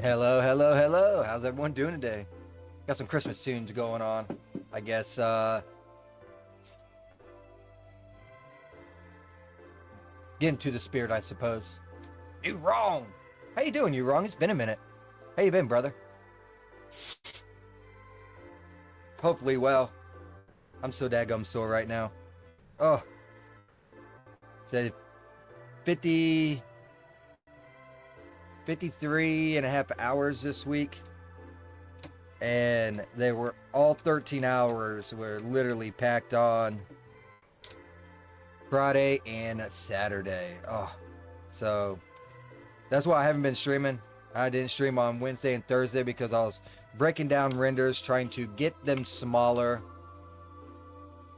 Hello, hello, hello. How's everyone doing today? Got some Christmas tunes going on. I guess getting to the spirit, I suppose. You wrong. How you doing, you wrong? It's been a minute. How you been, brother? Hopefully well. I'm so daggum sore right now. Oh, said 50 53 and a half hours this week, and they were all 13 hours were literally packed on Friday and Saturday. Oh, so that's why I haven't been streaming. I didn't stream on Wednesday and Thursday because I was breaking down renders, trying to get them smaller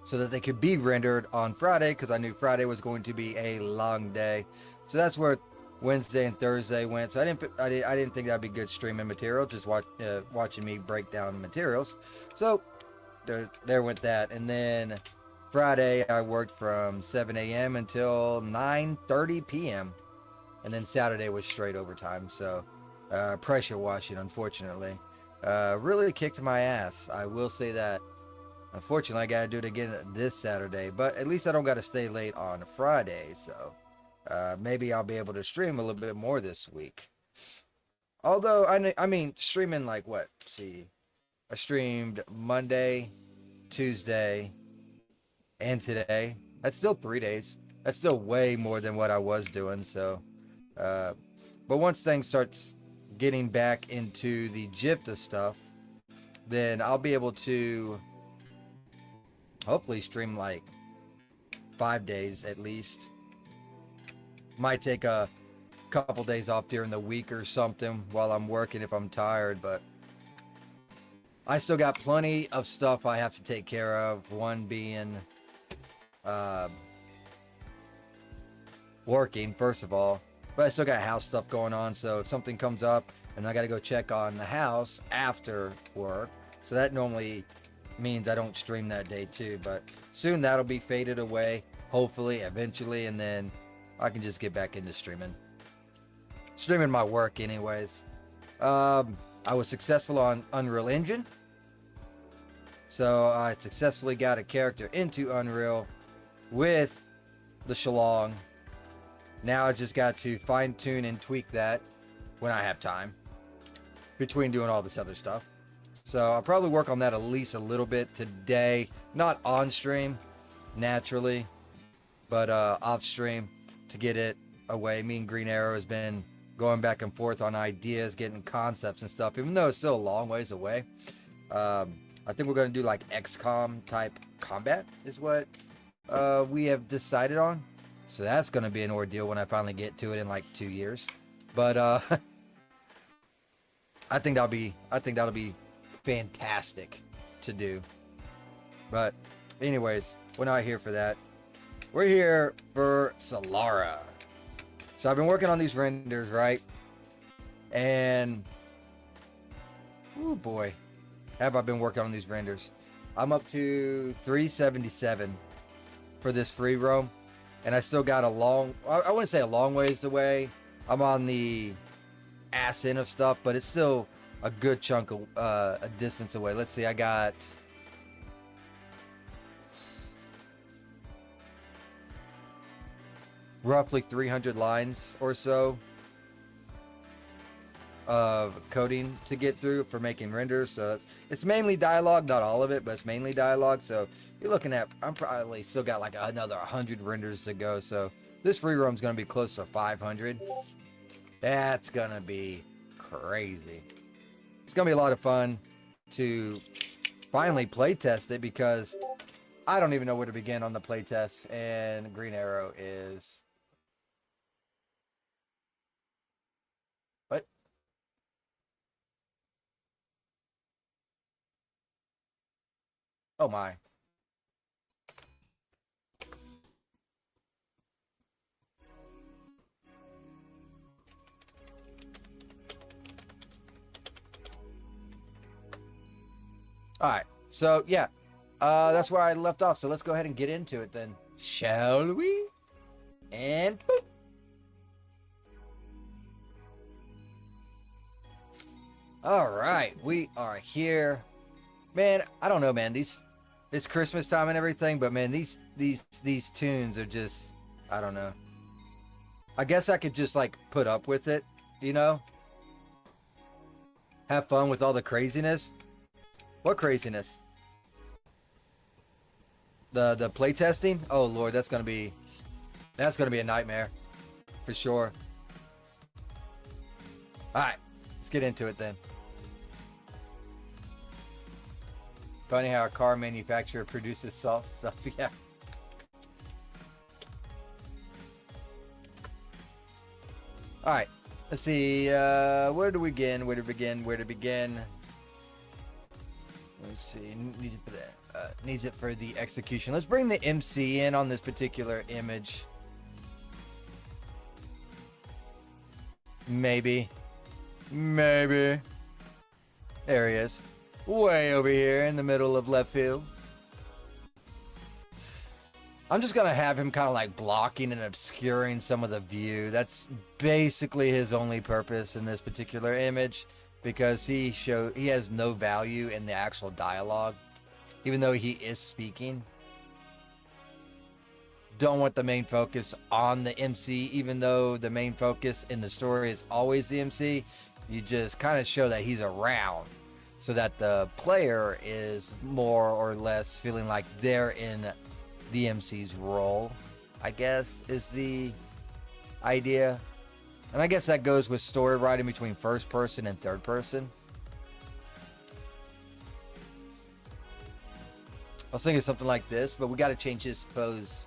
so that they could be rendered on Friday, because I knew Friday was going to be a long day. So that's where Wednesday and Thursday went. So I didn't think that'd be good streaming material, just watching me break down materials. So there went that. And then Friday I worked from 7 a.m. until 9:30 p.m. And then Saturday was straight overtime. So pressure washing, unfortunately, really kicked my ass. I will say that. Unfortunately, I gotta do it again this Saturday, but at least I don't gotta stay late on Friday. So maybe I'll be able to stream a little bit more this week. Although, I mean, streaming like what? Let's see. I streamed Monday, Tuesday, and today. That's still 3 days. That's still way more than what I was doing. So, but once things starts getting back into the gist of stuff, then I'll be able to hopefully stream like 5 days at least. Might take a couple days off during the week or something while I'm working if I'm tired, but I still got plenty of stuff I have to take care of. One being working, first of all, but I still got house stuff going on. So if something comes up and I got to go check on the house after work, so that normally means I don't stream that day too, but soon that'll be faded away, hopefully, eventually, and then I can just get back into streaming my work anyways. I was successful on Unreal Engine, so I successfully got a character into Unreal with the Shalong. Now I just got to fine tune and tweak that when I have time between doing all this other stuff. So I'll probably work on that at least a little bit today. Not on stream, naturally, but off stream to get it away. Me and Green Arrow has been going back and forth on ideas, getting concepts and stuff, even though it's still a long ways away. I think we're going to do like XCOM type combat is what we have decided on. So that's going to be an ordeal when I finally get to it in like 2 years. But I think that'll be fantastic to do. But anyways, we're not here for that. We're here for Solara. So I've been working on these renders, right? And oh boy, have I been working on these renders. I'm up to 377 for this free roam, and I still got I wouldn't say a long ways away. I'm on the ass end of stuff, but it's still a good chunk of a distance away. Let's see, I got roughly 300 lines or so of coding to get through for making renders. So it's mainly dialogue, not all of it, but it's mainly dialogue. So you're looking at, I'm probably still got like another 100 renders to go. So this free roam is going to be close to 500. That's going to be crazy. It's going to be a lot of fun to finally play test it, because I don't even know where to begin on the play test, and Green Arrow is... What? Oh my. Alright, so yeah, that's where I left off, so let's go ahead and get into it then, shall we? And boop! All right, we are here, man. I don't know, man. It's Christmas time and everything, but man, these tunes are just, I don't know. I guess I could just like put up with it, you know, have fun with all the craziness. What craziness? The playtesting? Oh Lord, that's gonna be a nightmare, for sure. All right, let's get into it then. Funny how a car manufacturer produces soft stuff. Yeah. All right. Let's see. Where to begin? Where to begin? Where to begin? Let's see. Needs it for the execution. Let's bring the MC in on this particular image. Maybe. Maybe. There he is. Way over here in the middle of left field. I'm just going to have him kind of like blocking and obscuring some of the view. That's basically his only purpose in this particular image, because he has no value in the actual dialogue, even though he is speaking. Don't want the main focus on the MC, even though the main focus in the story is always the MC. You just kind of show that he's around, so that the player is more or less feeling like they're in the MC's role, I guess, is the idea. And I guess that goes with story writing between first person and third person. I was thinking something like this, but we got to change his pose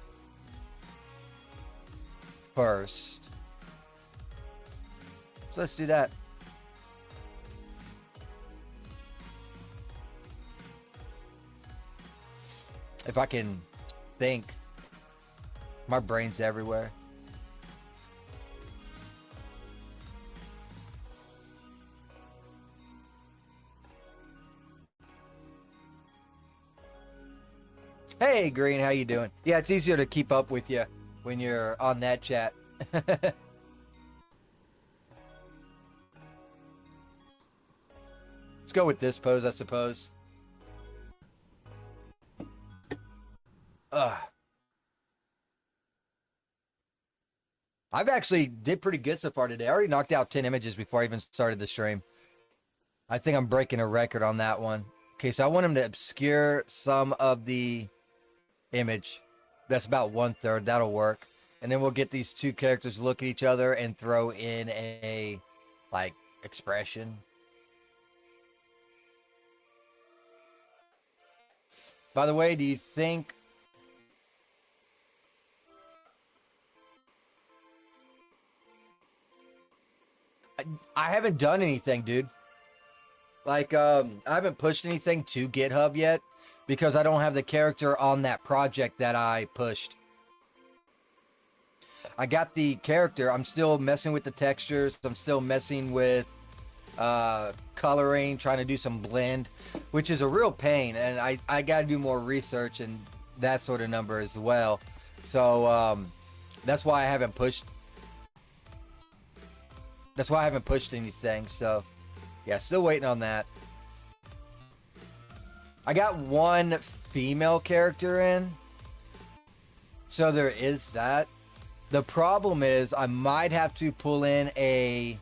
first. So let's do that. If I can think. My brain's everywhere. Hey, Green, how you doing? Yeah, it's easier to keep up with you when you're on that chat. Let's go with this pose, I suppose. I've actually did pretty good so far today. I already knocked out 10 images before I even started the stream. I think I'm breaking a record on that one. Okay, so I want him to obscure some of the image. That's about 1/3. That'll work. And then we'll get these two characters to look at each other and throw in a, like, expression. By the way, do you think... I haven't done anything, dude. Like, I haven't pushed anything to GitHub yet because I don't have the character on that project that I pushed. I got the character. I'm still messing with the textures. I'm still messing with coloring, trying to do some blend, which is a real pain. And I got to do more research and that sort of number as well. So that's why I haven't pushed. That's why I haven't pushed anything. So yeah, still waiting on that. I got one female character in, so there is that. The problem is I might have to pull in a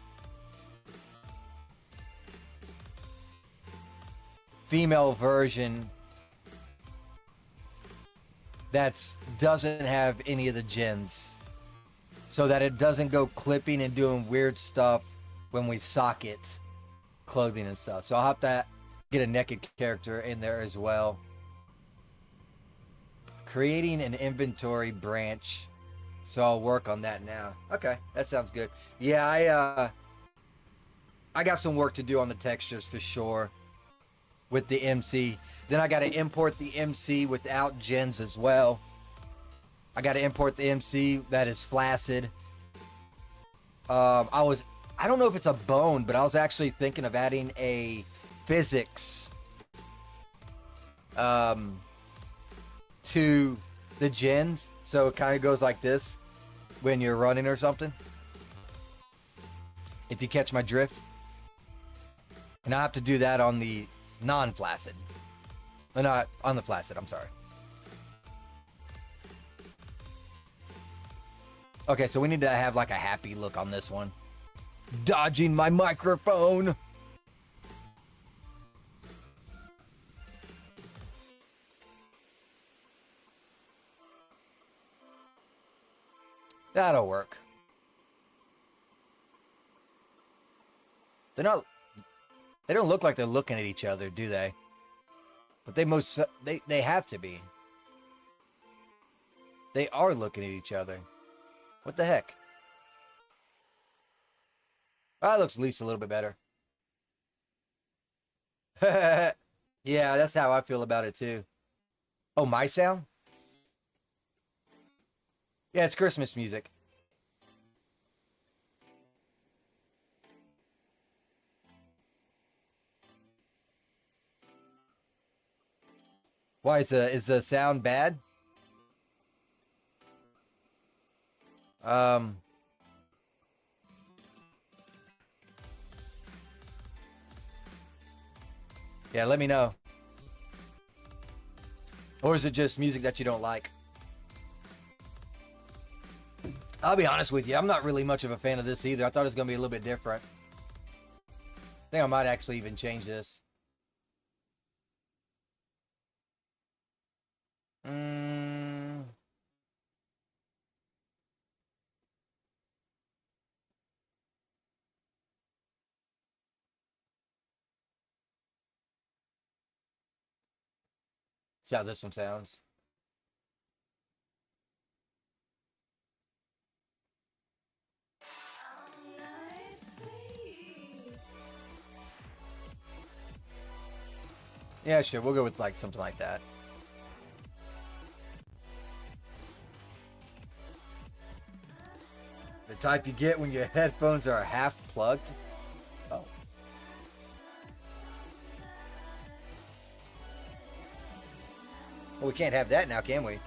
female version that doesn't have any of the gens, so that it doesn't go clipping and doing weird stuff when we socket clothing and stuff. So I'll have to get a naked character in there as well. Creating an inventory branch. So I'll work on that now. Okay, that sounds good. Yeah, I got some work to do on the textures for sure with the MC. Then I got to import the MC without gens as well. I got to import the MC that is flaccid. I don't know if it's a bone, but I was actually thinking of adding a physics to the gens, so it kind of goes like this when you're running or something, if you catch my drift. And I have to do that on the non-flaccid. Not on the flaccid, I'm sorry. Okay, so we need to have like a happy look on this one. Dodging my microphone. That'll work. They don't look like they're looking at each other, do they? But they have to be. They are looking at each other. What the heck? Oh, that looks at least a little bit better. Yeah, that's how I feel about it too. Oh, my sound? Yeah, it's Christmas music. Why is the sound bad? Yeah, let me know. Or is it just music that you don't like? I'll be honest with you, I'm not really much of a fan of this either. I thought it was going to be a little bit different. I think I might actually even change this. See how this one sounds. Yeah, sure. We'll go with like something like that. The type you get when your headphones are half plugged. Oh. Well, we can't have that now, can we?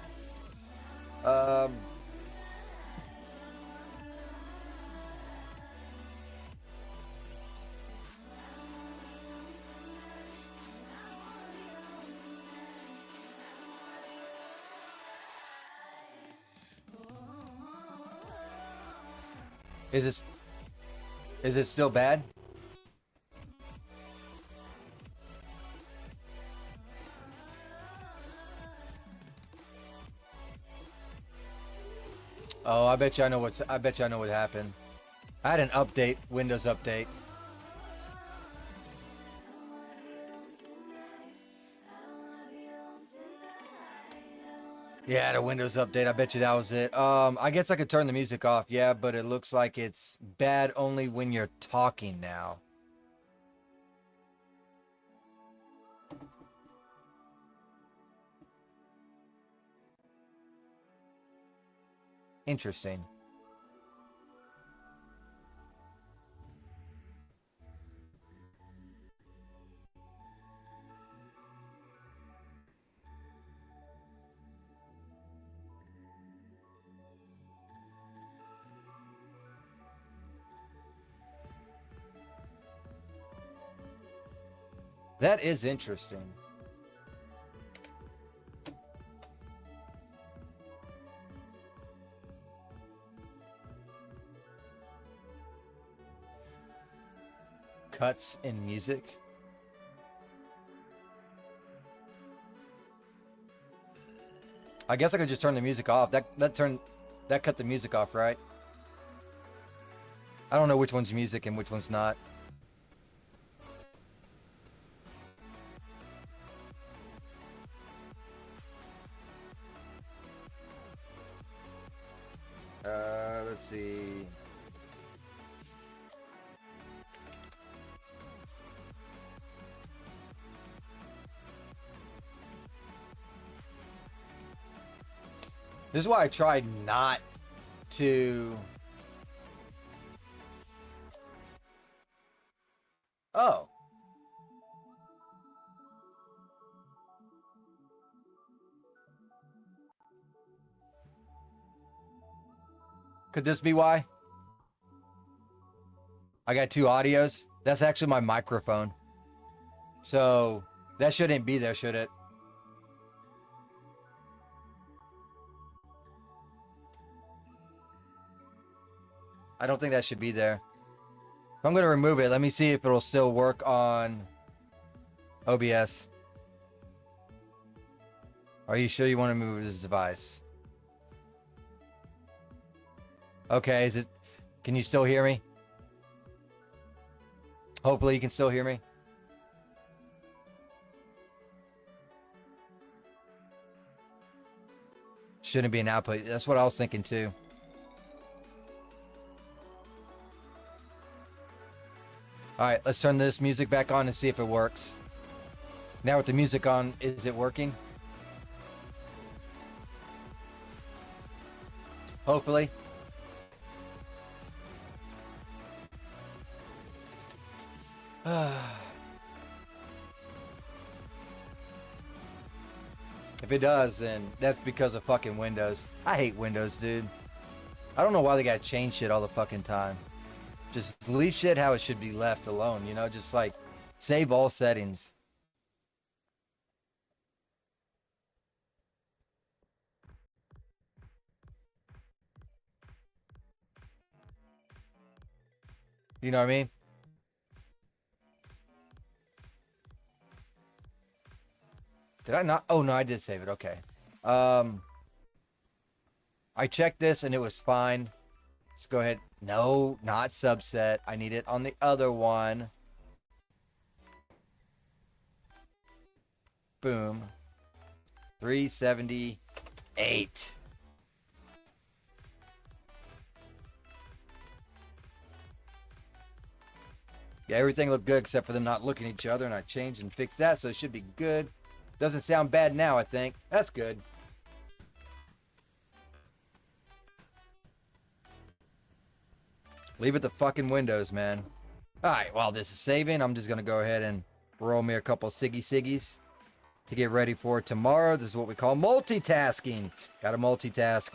Is it still bad? Oh, I bet you I know what happened. I had an update, Windows update. Yeah, the Windows update. I bet you that was it. I guess I could turn the music off. Yeah, but it looks like it's bad only when you're talking now. Interesting. That is interesting. Cuts in music. I guess I could just turn the music off. That cut the music off, right? I don't know which one's music and which one's not. Let's see. This is why I tried not to... Oh. Could this be why? I got two audios. That's actually my microphone. So that shouldn't be there, should it? I don't think that should be there. If I'm going to remove it, let me see if it'll still work on OBS. Are you sure you want to move this device? Okay, is it... Can you still hear me? Hopefully you can still hear me. Shouldn't be an output. That's what I was thinking too. Alright, let's turn this music back on and see if it works. Now with the music on, is it working? Hopefully. If it does, then that's because of fucking Windows. I hate Windows, dude. I don't know why they gotta change shit all the fucking time. Just leave shit how it should be left alone, you know? Just like, save all settings. You know what I mean? Did I not? Oh, no, I did save it. Okay. I checked this and it was fine. Let's go ahead. No, not subset. I need it on the other one. Boom. 378. Yeah, everything looked good except for them not looking at each other, and I changed and fixed that, so it should be good. Doesn't sound bad now, I think. That's good. Leave it to fucking Windows, man. Alright, while this is saving, I'm just going to go ahead and roll me a couple siggies to get ready for tomorrow. This is what we call multitasking. Gotta multitask.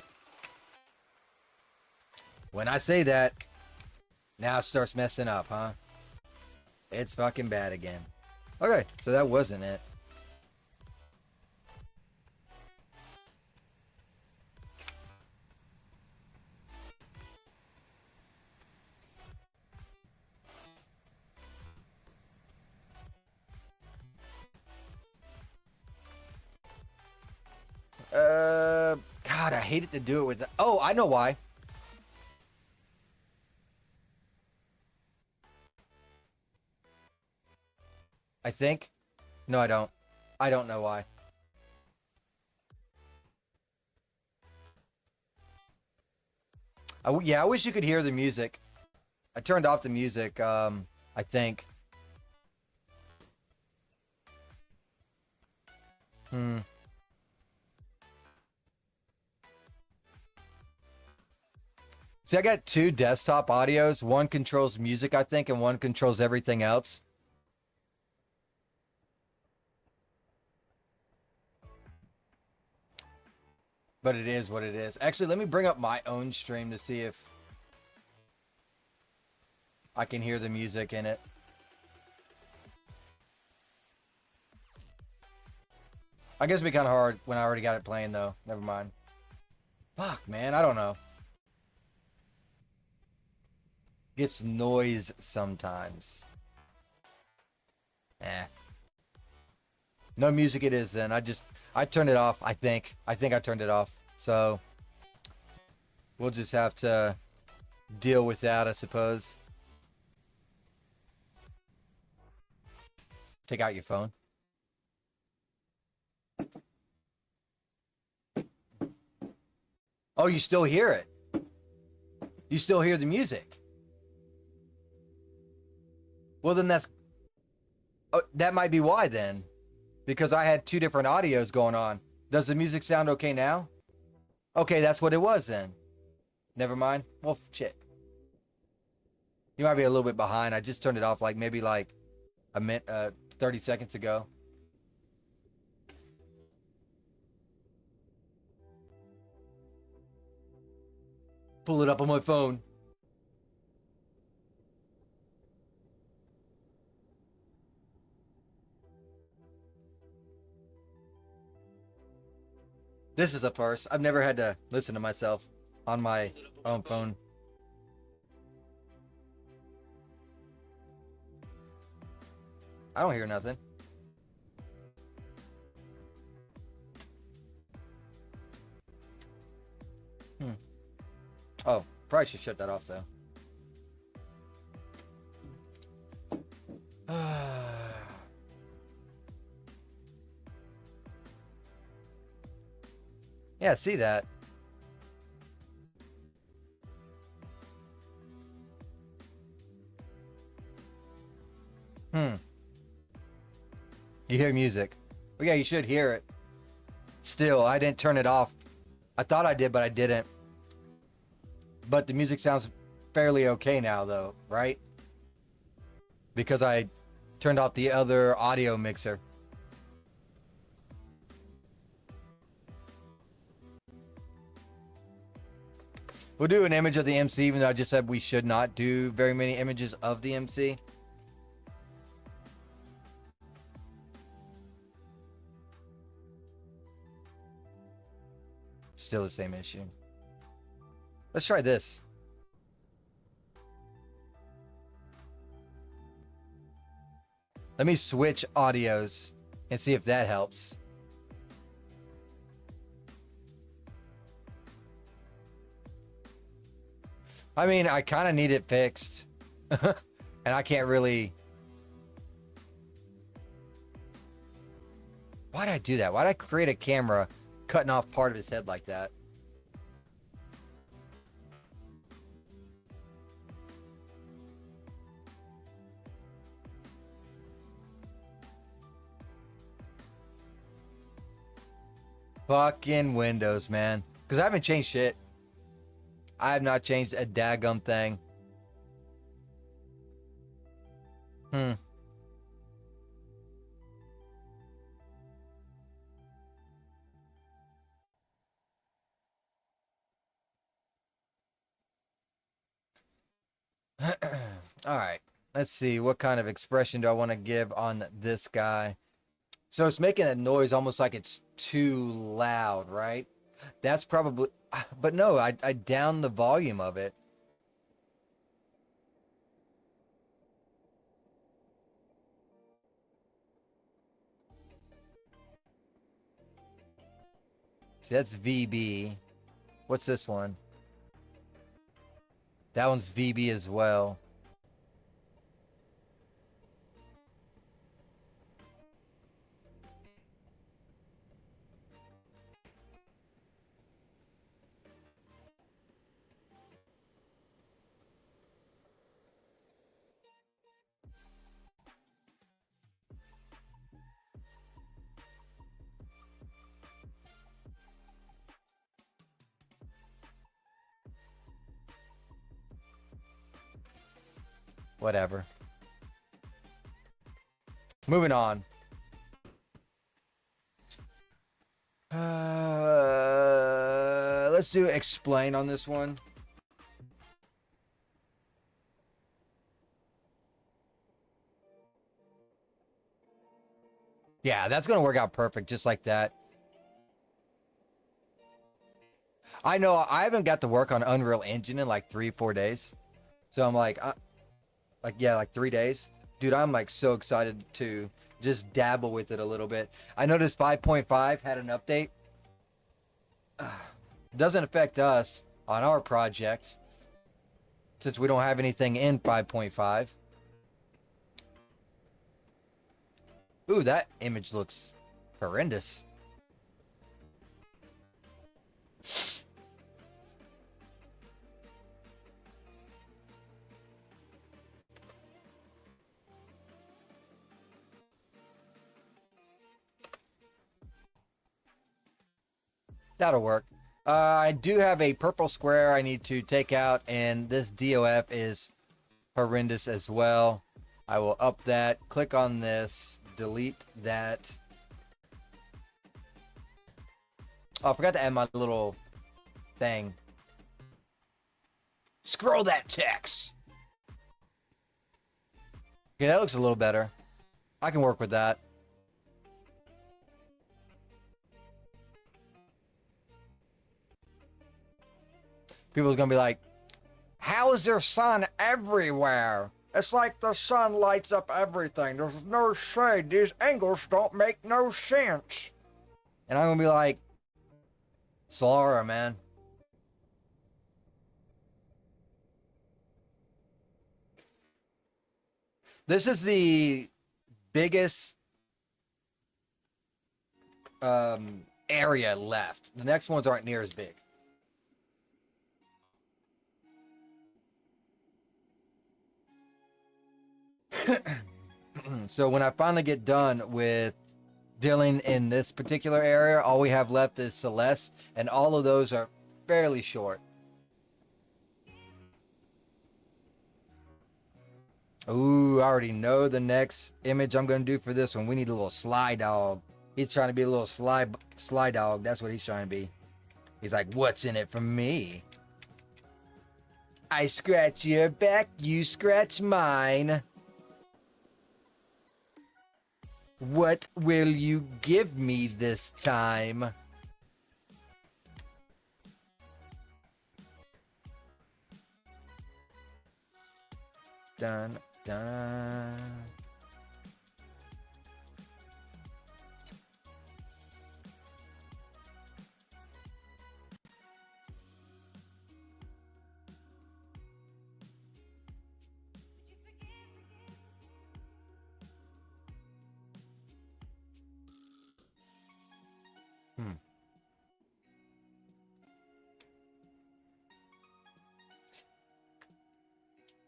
When I say that, now it starts messing up, huh? It's fucking bad again. Okay, so that wasn't it. God, I hated to do it with... Oh, I know why. I think. No, I don't. I don't know why. Yeah, I wish you could hear the music. I turned off the music, I think. See, I got two desktop audios. One controls music, I think, and one controls everything else. But it is what it is. Actually, let me bring up my own stream to see if I can hear the music in it. I guess it'd be kind of hard when I already got it playing, though. Never mind. Fuck, man. I don't know. Gets noise sometimes. No music it is then. I turned it off, I think. I turned it off. So we'll just have to deal with that, I suppose. Take out your phone. Oh, you still hear it. You still hear the music. Well, then that might be why then. Because I had two different audios going on. Does the music sound okay now? Okay, that's what it was then. Never mind. Well, shit. You might be a little bit behind. I just turned it off maybe a minute, 30 seconds ago. Pull it up on my phone. This is a first. I've never had to listen to myself on my own phone. I don't hear nothing. Oh, probably should shut that off though. Yeah, see that. You hear music. Well, yeah, you should hear it. Still, I didn't turn it off. I thought I did, but I didn't. But the music sounds fairly okay now, though, right? Because I turned off the other audio mixer. We'll do an image of the MC, even though I just said we should not do very many images of the MC. Still the same issue. Let's try this. Let me switch audios and see if that helps. I mean, I kind of need it fixed. And I can't really... Why'd I do that? Why'd I create a camera cutting off part of his head like that? Fucking Windows, man. Because I haven't changed shit. I have not changed a daggum thing. All right. Let's see. What kind of expression do I want to give on this guy? So it's making a noise almost like it's too loud, right? That's probably... But no, I downed the volume of it. See, that's VB. What's this one? That one's VB as well. Whatever. Moving on. Let's do explain on this one. Yeah, that's going to work out perfect just like that. I know I haven't got to work on Unreal Engine in like 3-4 days. So I'm like, like 3 days. Dude, I'm like so excited to just dabble with it a little bit. I noticed 5.5 had an update. Doesn't affect us on our project since we don't have anything in 5.5. Ooh, that image looks horrendous. That'll work. I do have a purple square I need to take out, and this DOF is horrendous as well. I will up that, click on this, delete that. Oh, I forgot to add my little thing. Scroll that text. Okay, that looks a little better. I can work with that. people's gonna be like, how is there sun everywhere? It's like the sun lights up everything. There's no shade. These angles don't make no sense. And I'm gonna be like, sorry, man. This is the biggest area left. The next ones aren't near as big. So when I finally get done with dealing in this particular area, all we have left is Celeste, and all of those are fairly short. Ooh, I already know the next image I'm going to do for this one. We need a little sly dog. He's trying to be a little sly dog. That's what he's trying to be. He's like, what's in it for me? I scratch your back, you scratch mine. What will you give me this time? Dun, dun.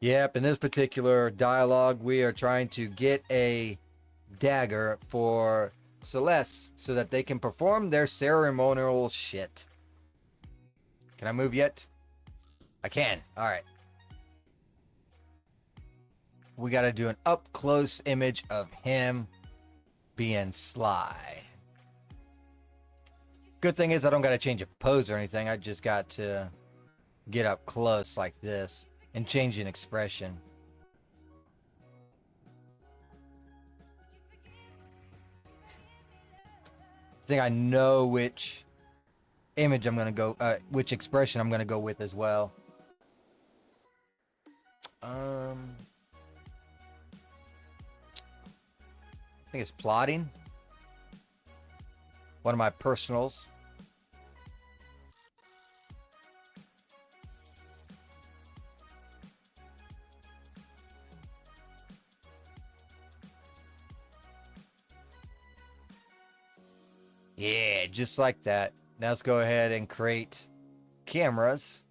Yep, in this particular dialogue, we are trying to get a dagger for Celeste so that they can perform their ceremonial shit. Can I move yet? I can. All right. We got to do an up-close image of him being sly. Good thing is I don't got to change a pose or anything. I just got to get up close like this and change an expression. I think I know which image I'm gonna go, which expression I'm gonna go with as well. I think it's plotting. One of my personals. Yeah, just like that. Now let's go ahead and create cameras.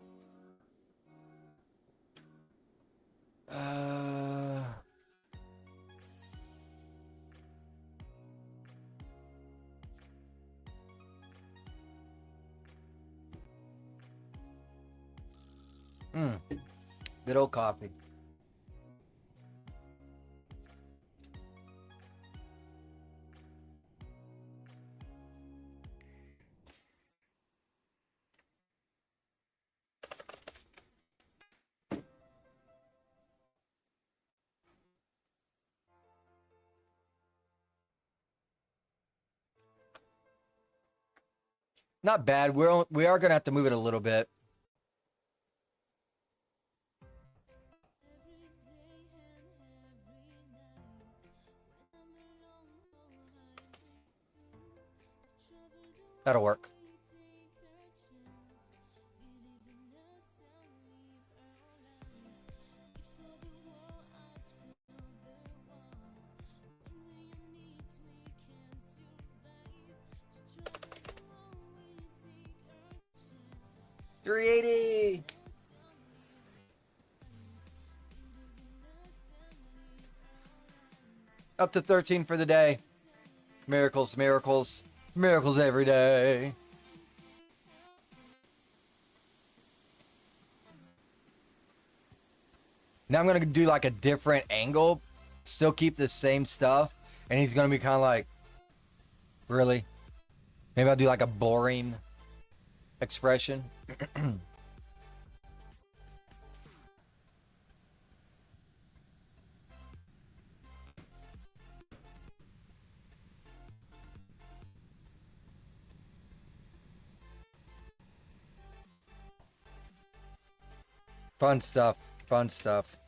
Good old coffee. Not bad. We are gonna have to move it a little bit. That'll work. $380. Up to 13 for the day. Miracles, miracles, miracles every day. Now I'm going to do like a different angle. Still keep the same stuff. And he's going to be kind of like, really? Maybe I'll do like a boring expression. Fun stuff. Fun stuff.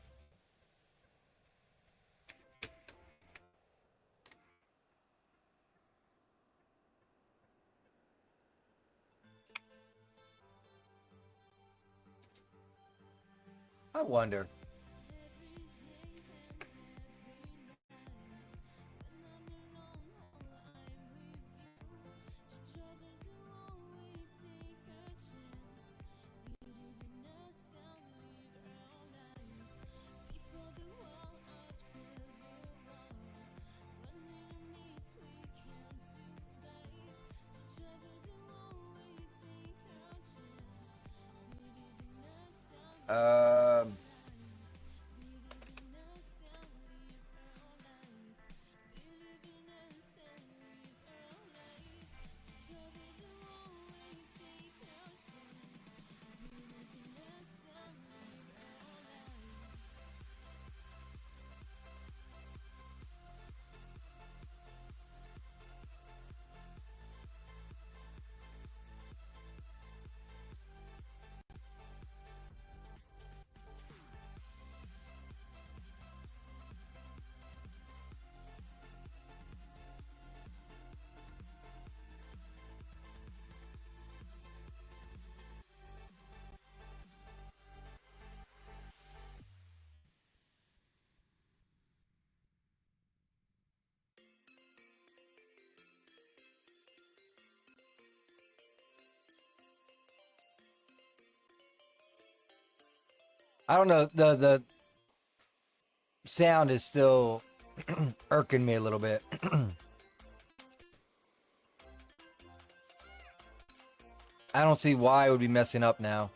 I wonder. Um, I don't know. The sound is still irking me a little bit. I don't see why it would be messing up now.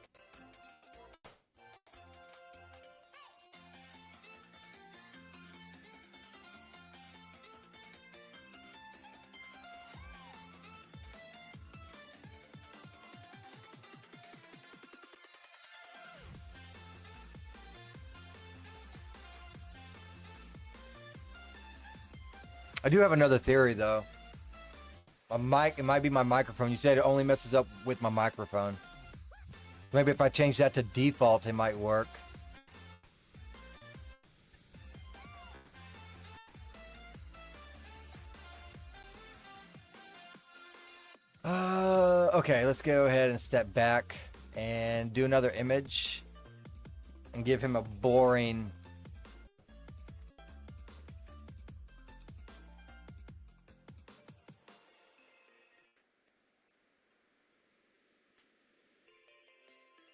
I do have another theory, though. A mic, it might be my microphone. You said it only messes up with my microphone. Maybe if I change that to default, it might work. Okay, let's go ahead and step back and do another image and give him a boring...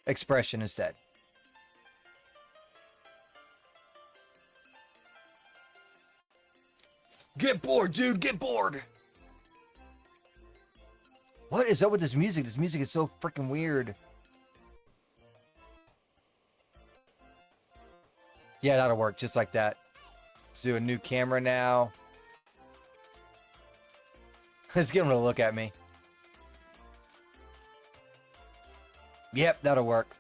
expression instead. Get bored, dude. Get bored. What is up with this music? This music is so freaking weird. Yeah, that'll work just like that. Let's do a new camera now. Let's get him to look at me. Yep, that'll work.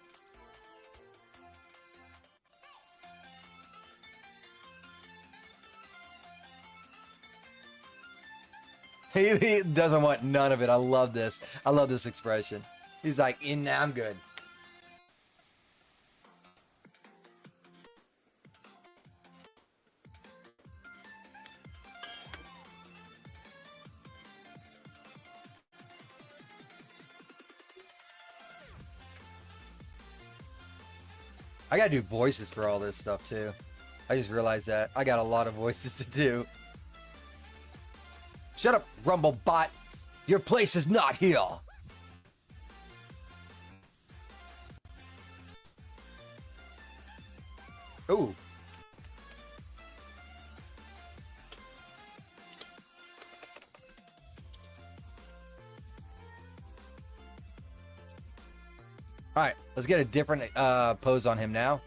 He doesn't want none of it. I love this. I love this expression. He's like, I'm good. I gotta do voices for all this stuff too. I just realized that. I got a lot of voices to do. Shut up, Rumble bot. Your place is not here. Ooh. Alright, let's get a different pose on him now.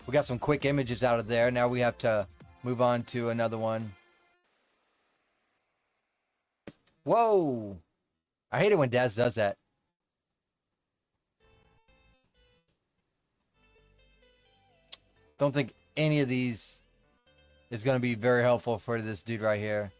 We got some quick images out of there. Now we have to move on to another one. Whoa! I hate it when Daz does that. Don't think any of these is going to be very helpful for this dude right here.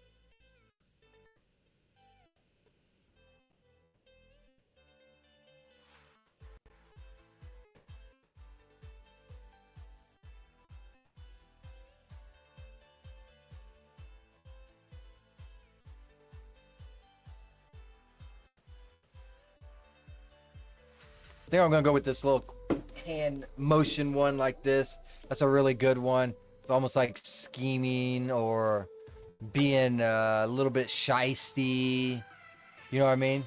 think I'm gonna go with this little hand motion one like this. That's a really good one. It's almost like scheming or being a little bit shysty. You know what I mean?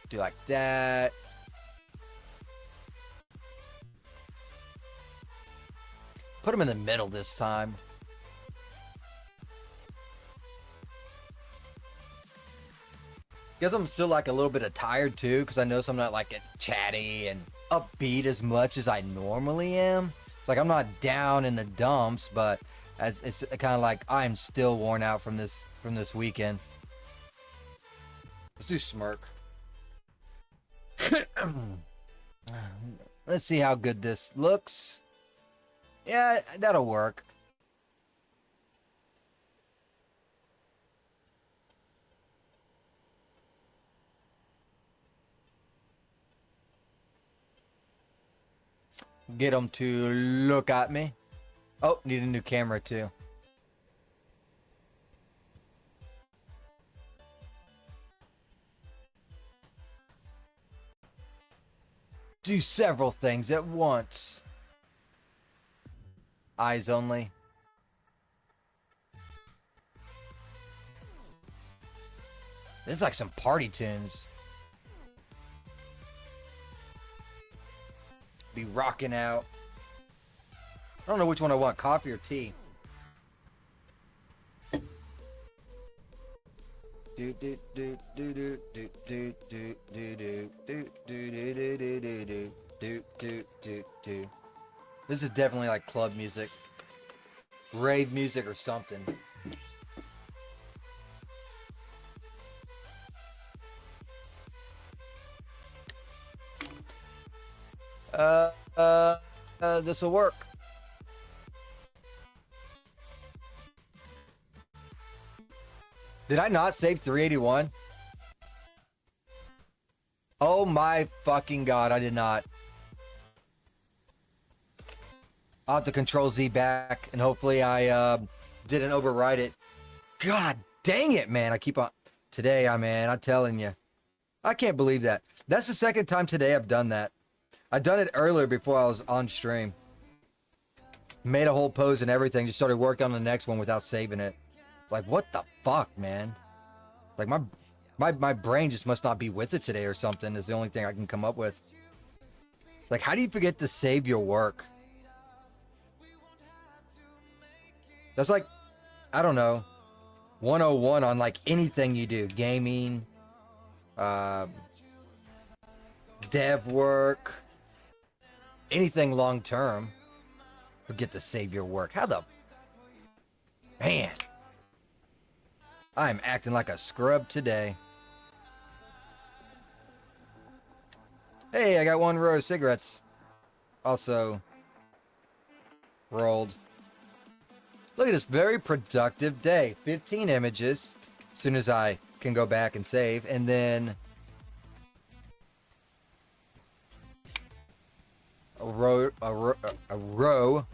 Do like that. Put them in the middle this time. Guess I'm still like a little bit of tired too, because I notice I'm not like chatty and upbeat as much as I normally am. It's like I'm not down in the dumps, but as it's kind of like I'm still worn out from this weekend. Let's do smirk. Let's see how good this looks. Yeah, that'll work. Get them to look at me. Oh, need a new camera too. Do several things at once. Eyes only. This is like some party tunes. Be rocking out. I don't know which one I want, coffee or tea. Do do do do do do do do do do do do do do do do do do. This is definitely like club music, rave music or something. This will work. Did I not save 381? Oh my fucking god, I did not. I'll have to control Z back and hopefully I didn't overwrite it. God dang it, man. I keep on today, man, I'm telling you. I can't believe that. That's the second time today I've done that. I've done it earlier before I was on stream. Made a whole pose and everything, just started working on the next one without saving it. Like, what the fuck, man? Like, my brain just must not be with it today or something is the only thing I can come up with. Like, how do you forget to save your work? That's like, I don't know, 101 on, like, anything you do. Gaming, dev work, anything long-term. Forget to save your work. How the... Man... I'm acting like a scrub today. Hey, I got one row of cigarettes. Also rolled. Look at this very productive day. 15 images. As soon as I can go back and save. And then a row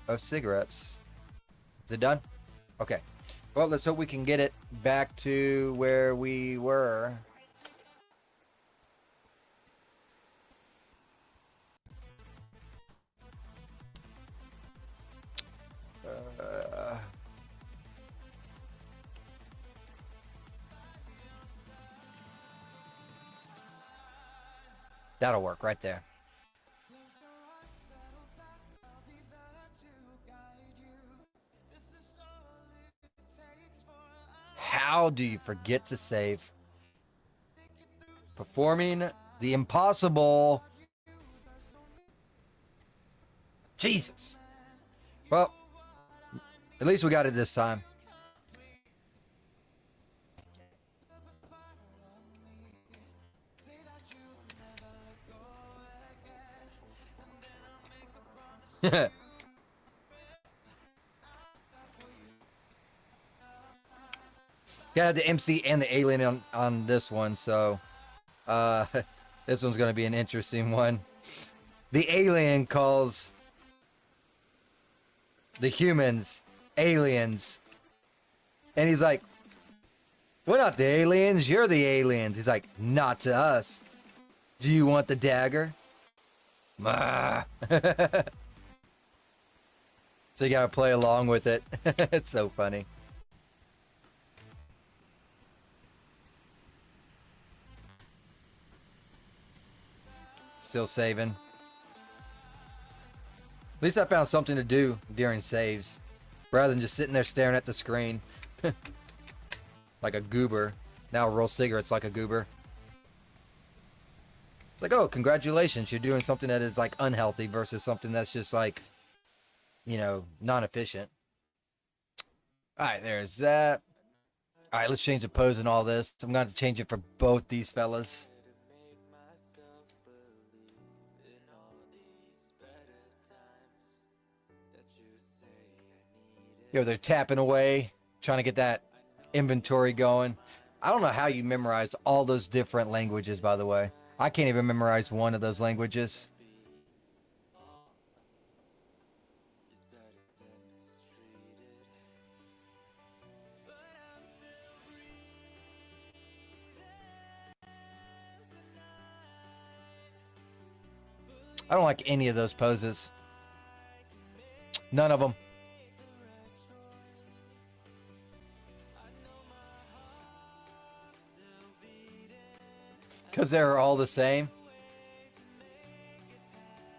of cigarettes. Is it done? Okay. Well, let's hope we can get it back to where we were. That'll work right there. How do you forget to save? Performing the impossible. Jesus. Well, at least we got it this time. Got the MC and the alien on this one, so this one's gonna be an interesting one. The alien calls the humans aliens, and he's like, We're not the aliens, you're the aliens. He's like, not to us. Do you want the dagger? So you gotta play along with it. It's so funny. Still saving. At least I found something to do during saves, rather than just sitting there staring at the screen like a goober. Now roll cigarettes like a goober. It's like, oh, congratulations, you're doing something that is like unhealthy versus something that's just like, you know, non-efficient. All right, there's that. All right, let's change the pose and all this. I'm going to change it for both these fellas. Yo, they're tapping away, trying to get that inventory going. I don't know how you memorize all those different languages, by the way. I can't even memorize one of those languages. I don't like any of those poses. None of them. Because they're all the same.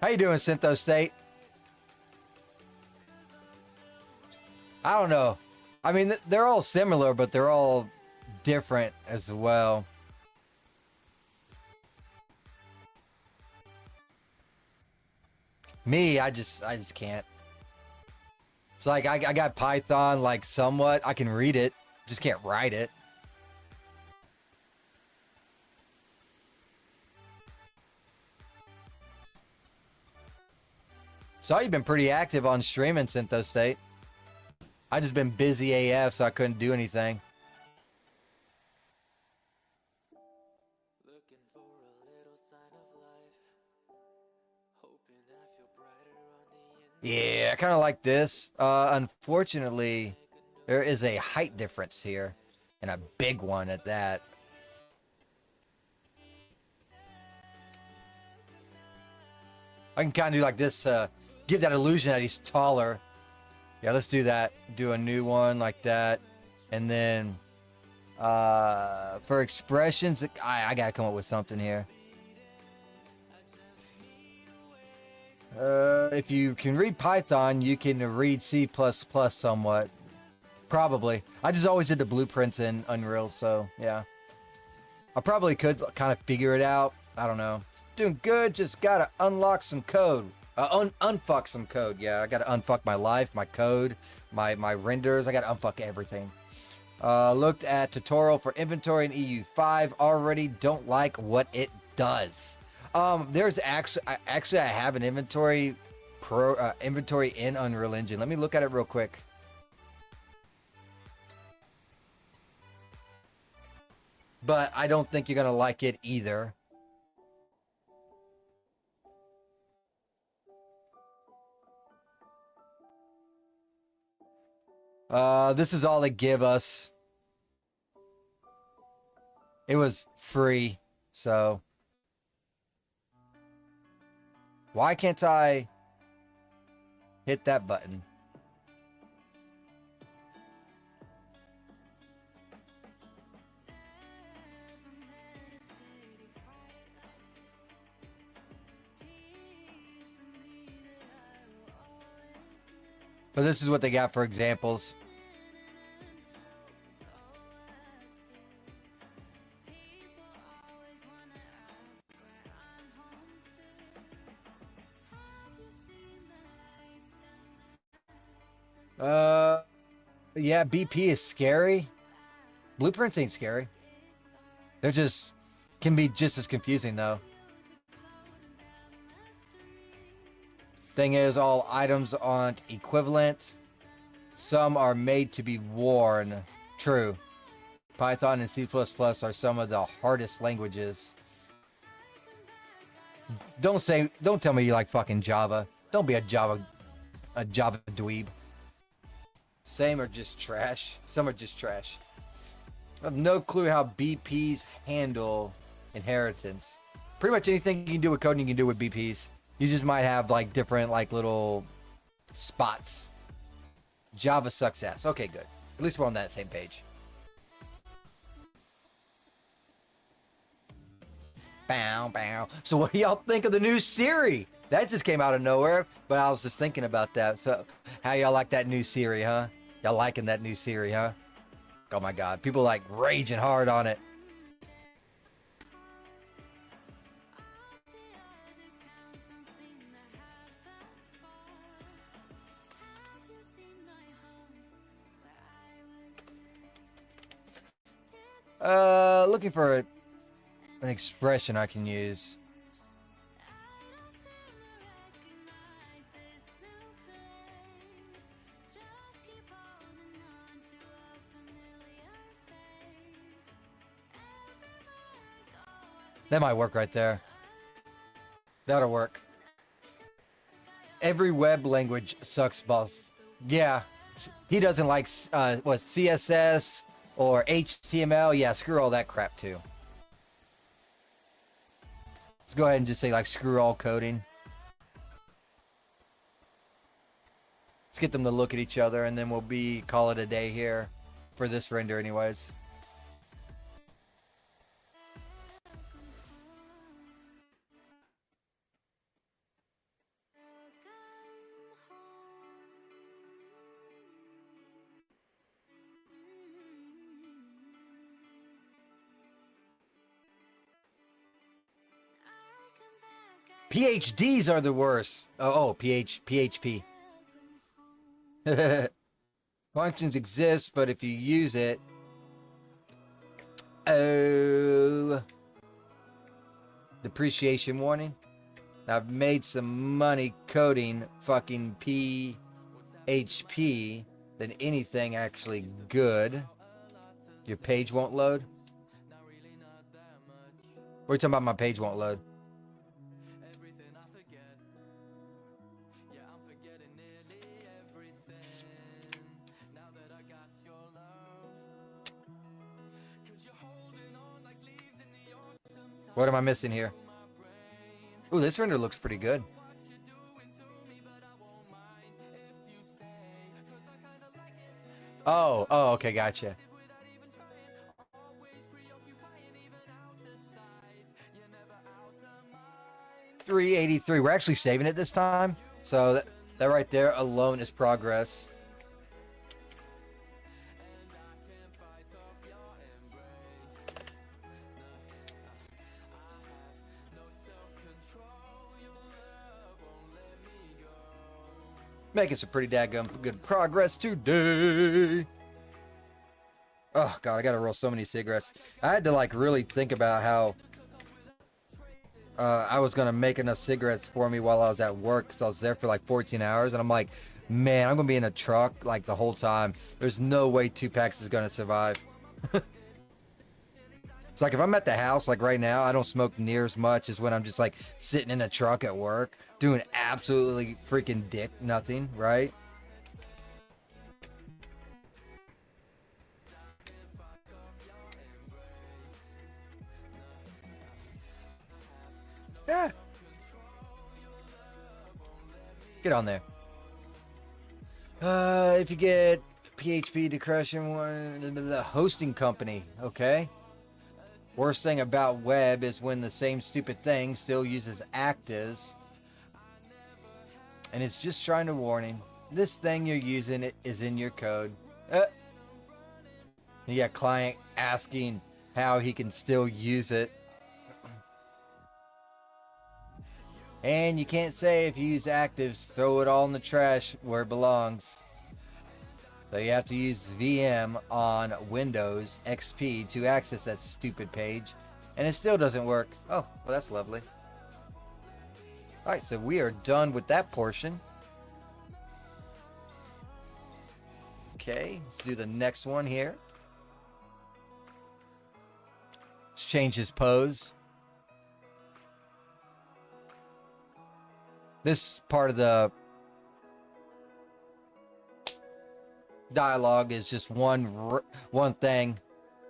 How you doing, Syntho State? I don't know. I mean, they're all similar, but they're all different as well. Me, I just can't. It's like I got Python like somewhat. I can read it, just can't write it. Saw you've been pretty active on streaming, Syntho State. I just been busy AF, so I couldn't do anything. Yeah, I kind of like this. Unfortunately, there is a height difference here, and a big one at that. I can kind of do like this to give that illusion that he's taller. Yeah, let's do that. Do a new one like that. And then for expressions, I gotta come up with something here. If you can read Python, you can read C++ somewhat. Probably. I just always did the blueprints in Unreal, so yeah. I probably could kind of figure it out. I don't know. Doing good, just gotta unlock some code. Unfuck some code. Yeah, I gotta unfuck my life, my code, my renders. I gotta unfuck everything. Looked at tutorial for inventory in EU5. Already don't like what it does. There's actually I have an inventory inventory in Unreal Engine. Let me look at it real quick. But I don't think you're gonna like it either. This is all they give us. It was free, so why can't I hit that button? But this is what they got for examples. Yeah, BP is scary. Blueprints ain't scary. They're just, can be just as confusing though. Thing is, all items aren't equivalent. Some are made to be worn. True. Python and C++ are some of the hardest languages. Don't tell me you like fucking Java. Don't be a Java dweeb. Same or just trash. Some are just trash. I have no clue how BPs handle inheritance. Pretty much anything you can do with coding, you can do with BPs. You just might have like different like little spots. Java sucks ass. Okay, good. At least we're on that same page. Bow, bow. So what do y'all think of the new Siri? That just came out of nowhere, but I was just thinking about that. So how y'all like that new Siri, huh? Y'all liking that new Siri, huh? Oh my God, people like raging hard on it. Looking for an expression I can use. That might work right there. That'll work. Every web language sucks balls. Yeah. He doesn't like what, CSS or HTML. Yeah, screw all that crap too. Let's go ahead and just say like screw all coding. Let's get them to look at each other and then we'll call it a day here for this render anyways. PhDs are the worst. PHP. Functions exist, but if you use it... Oh. Depreciation warning. I've made some money coding fucking PHP than anything actually good. Your page won't load? What are you talking about my page won't load? What am I missing here? Ooh, this render looks pretty good. Oh, okay, gotcha. $383. We're actually saving it this time. So that right there alone is progress. Making some pretty daggum good progress today. Oh God, I gotta roll so many cigarettes. I had to like really think about how I was gonna make enough cigarettes for me while I was at work because I was there for like 14 hours, and I'm like, man, I'm gonna be in a truck like the whole time. There's no way 2 packs is gonna survive. It's like if I'm at the house like right now, I don't smoke near as much as when I'm just like sitting in a truck at work doing absolutely freaking dick nothing, right? Yeah. Get on there. If you get PHP decression, the hosting company, okay? Worst thing about web is when the same stupid thing still uses actives. And it's just trying to warning. This thing you're using is in your code. You got client asking how he can still use it. And you can't say if you use actives, throw it all in the trash where it belongs. So you have to use VM on Windows XP to access that stupid page. And it still doesn't work. Oh, well, that's lovely. Alright, so we are done with that portion. Okay, let's do the next one here. Let's change his pose. This part of the dialogue is just one thing.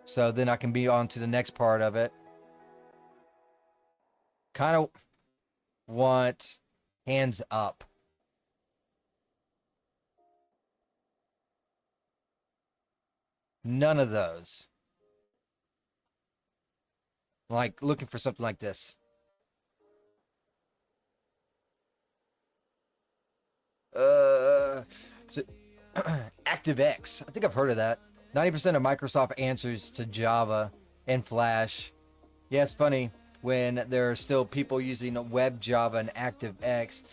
So then I can be on to the next part of it. Kind of want hands up. None of those. Like looking for something like this. So ActiveX. I think I've heard of that. 90% of Microsoft answers to Java and Flash. Yeah, it's funny when there are still people using Web Java and ActiveX.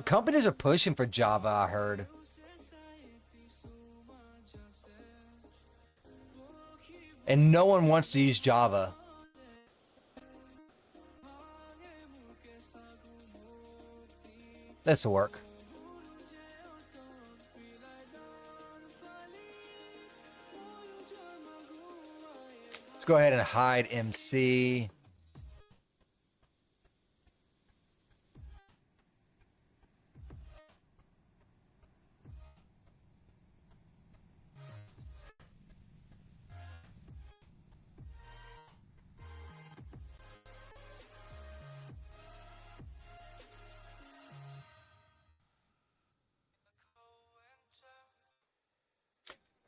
Companies are pushing for Java, I heard. And no one wants to use Java. This'll work. Let's go ahead and hide MC.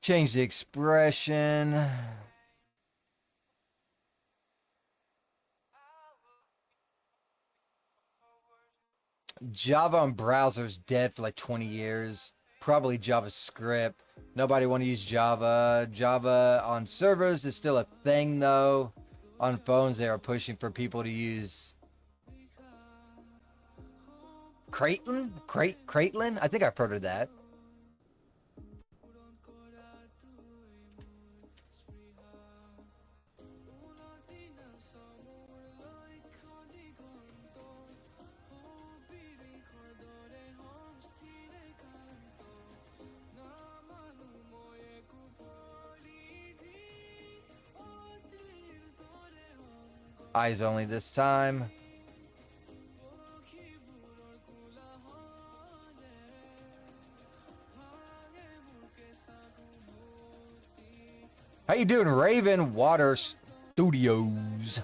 Change the expression. Java on browsers dead for like 20 years. Probably JavaScript. Nobody want to use Java. Java on servers is still a thing though. On phones they are pushing for people to use Cratelin? I think I've heard of that. Eyes only this time. How you doing, Raven Water Studios?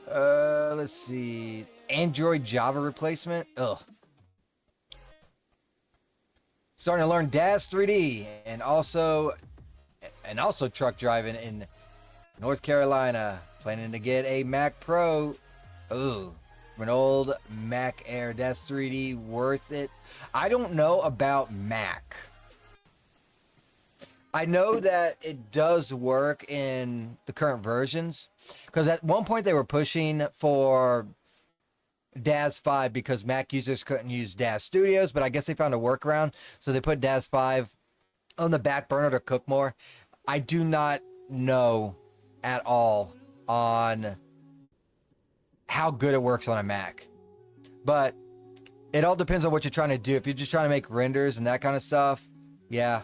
Let's see. Android Java replacement. Ugh. Starting to learn Daz3d and also truck driving in North Carolina. Planning to get a Mac Pro. Ooh. An old Mac Air. Daz3d worth it? I don't know about Mac. I know that it does work in the current versions. Because at one point they were pushing for Daz5 because Mac users couldn't use Daz Studios. But I guess they found a workaround. So they put Daz5 on the back burner to cook more. I do not know at all on how good it works on a Mac, but it all depends on what you're trying to do. If you're just trying to make renders and that kind of stuff, yeah,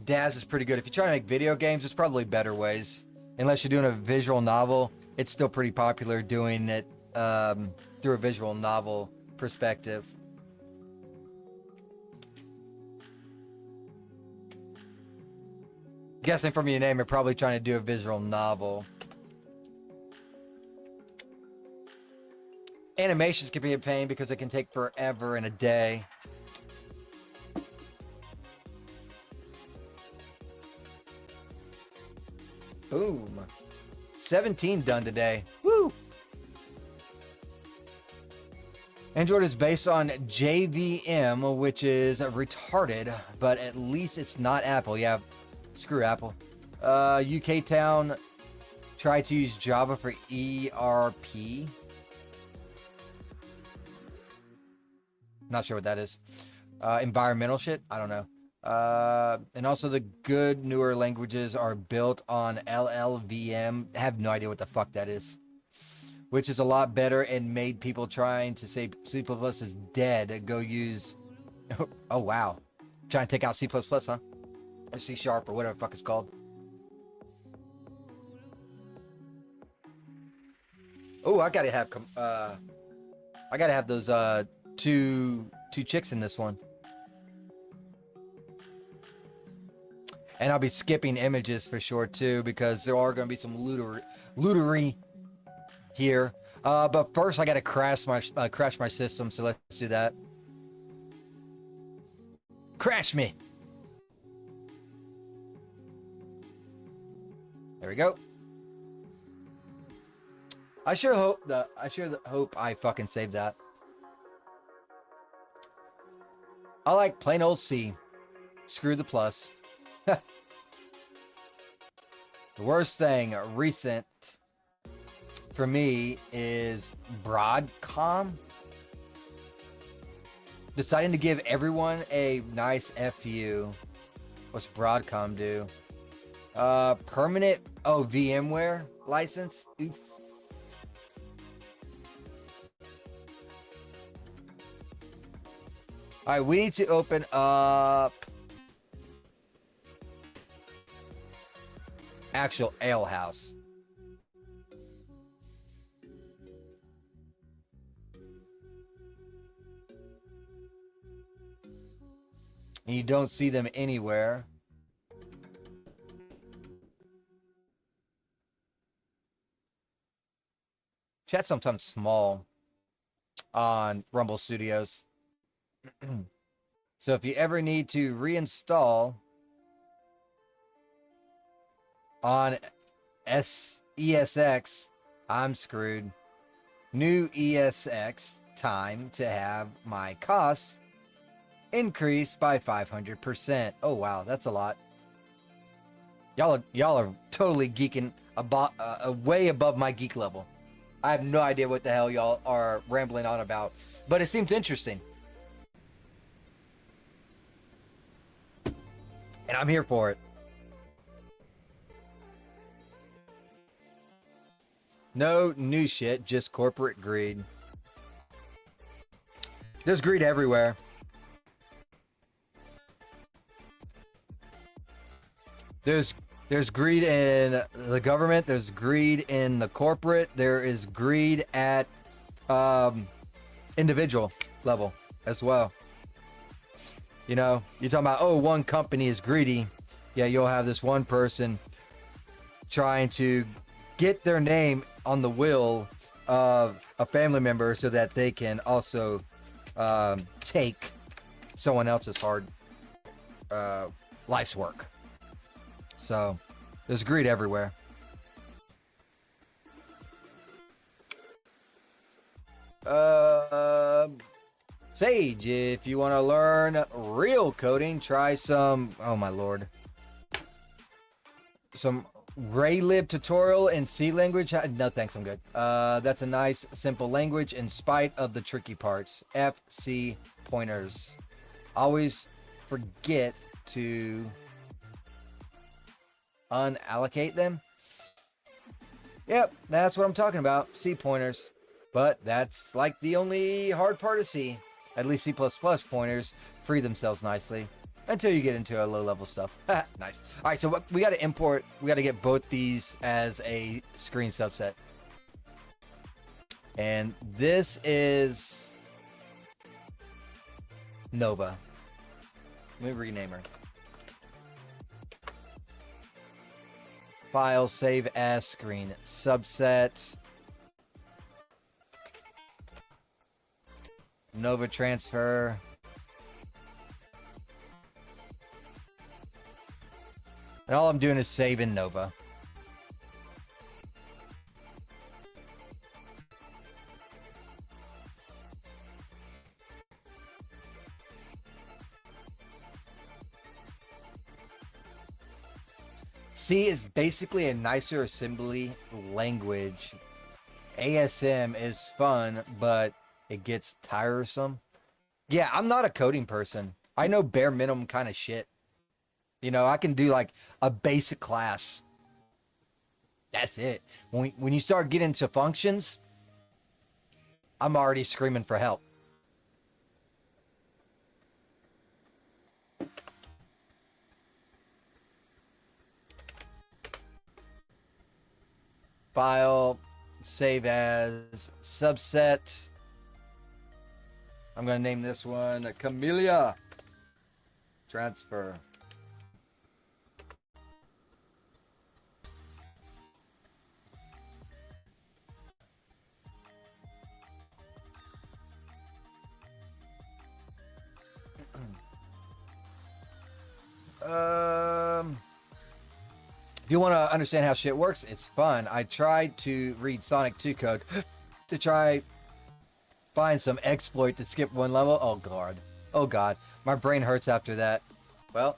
Daz is pretty good. If you're trying to make video games, there's probably better ways. Unless you're doing a visual novel, it's still pretty popular doing it through a visual novel perspective. Guessing from your name, you're probably trying to do a visual novel. Animations can be a pain because it can take forever and a day. Boom. 17 done today. Woo! Android is based on JVM, which is retarded, but at least it's not Apple. Yeah, screw Apple. UK Town tried to use Java for ERP. Not sure what that is. Environmental shit? I don't know. And also the good newer languages are built on LLVM. I have no idea what the fuck that is. Which is a lot better and made people trying to say C++ is dead. Go use... Oh, wow. Trying to take out C++, huh? Or C# or whatever the fuck it's called. Oh, I gotta have those two chicks in this one. And I'll be skipping images for sure too, because there are going to be some lootery here. But first I got to crash my system, so let's do that. Crash me. There we go. I sure hope I fucking saved that. I like plain old C. Screw the plus. The worst thing recent for me is Broadcom deciding to give everyone a nice FU. What's Broadcom do? Permanent VMware license. Oof. All right, we need to open up actual alehouse. And you don't see them anywhere. Chat's sometimes small on Rumble Studios. So if you ever need to reinstall on ESX, I'm screwed. New ESX time to have my costs increased by 500%. Oh wow, that's a lot. Y'all are totally geeking about way above my geek level. I have no idea what the hell y'all are rambling on about, but it seems interesting. And I'm here for it. No new shit, just corporate greed. There's greed everywhere. There's greed in the government. There's greed in the corporate. There is greed at individual level as well. You know, you're talking about, oh, one company is greedy. Yeah, you'll have this one person trying to get their name on the will of a family member so that they can also take someone else's hard life's work. So there's greed everywhere. Sage, if you want to learn real coding, try some, oh my lord, some Raylib tutorial in C language. No thanks, I'm good. That's a nice simple language in spite of the tricky parts. FC pointers. Always forget to unallocate them. Yep, that's what I'm talking about. C pointers. But that's like the only hard part of C. At least C++ pointers free themselves nicely until you get into a low level stuff. Nice. All right, so we got to import. We got to get both these as a screen subset. And this is Nova. Let me rename her. File, save as screen subset. Nova transfer. And all I'm doing is saving Nova. C is basically a nicer assembly language. ASM is fun, but it gets tiresome. Yeah, I'm not a coding person. I know bare minimum kind of shit. You know, I can do like a basic class. That's it. When you start getting into functions, I'm already screaming for help. File, save as, subset. I'm going to name this one Camellia. Transfer. If you want to understand how shit works, it's fun. I tried to read Sonic 2 code to try find some exploit to skip one level. Oh god. Oh god. My brain hurts after that. Well,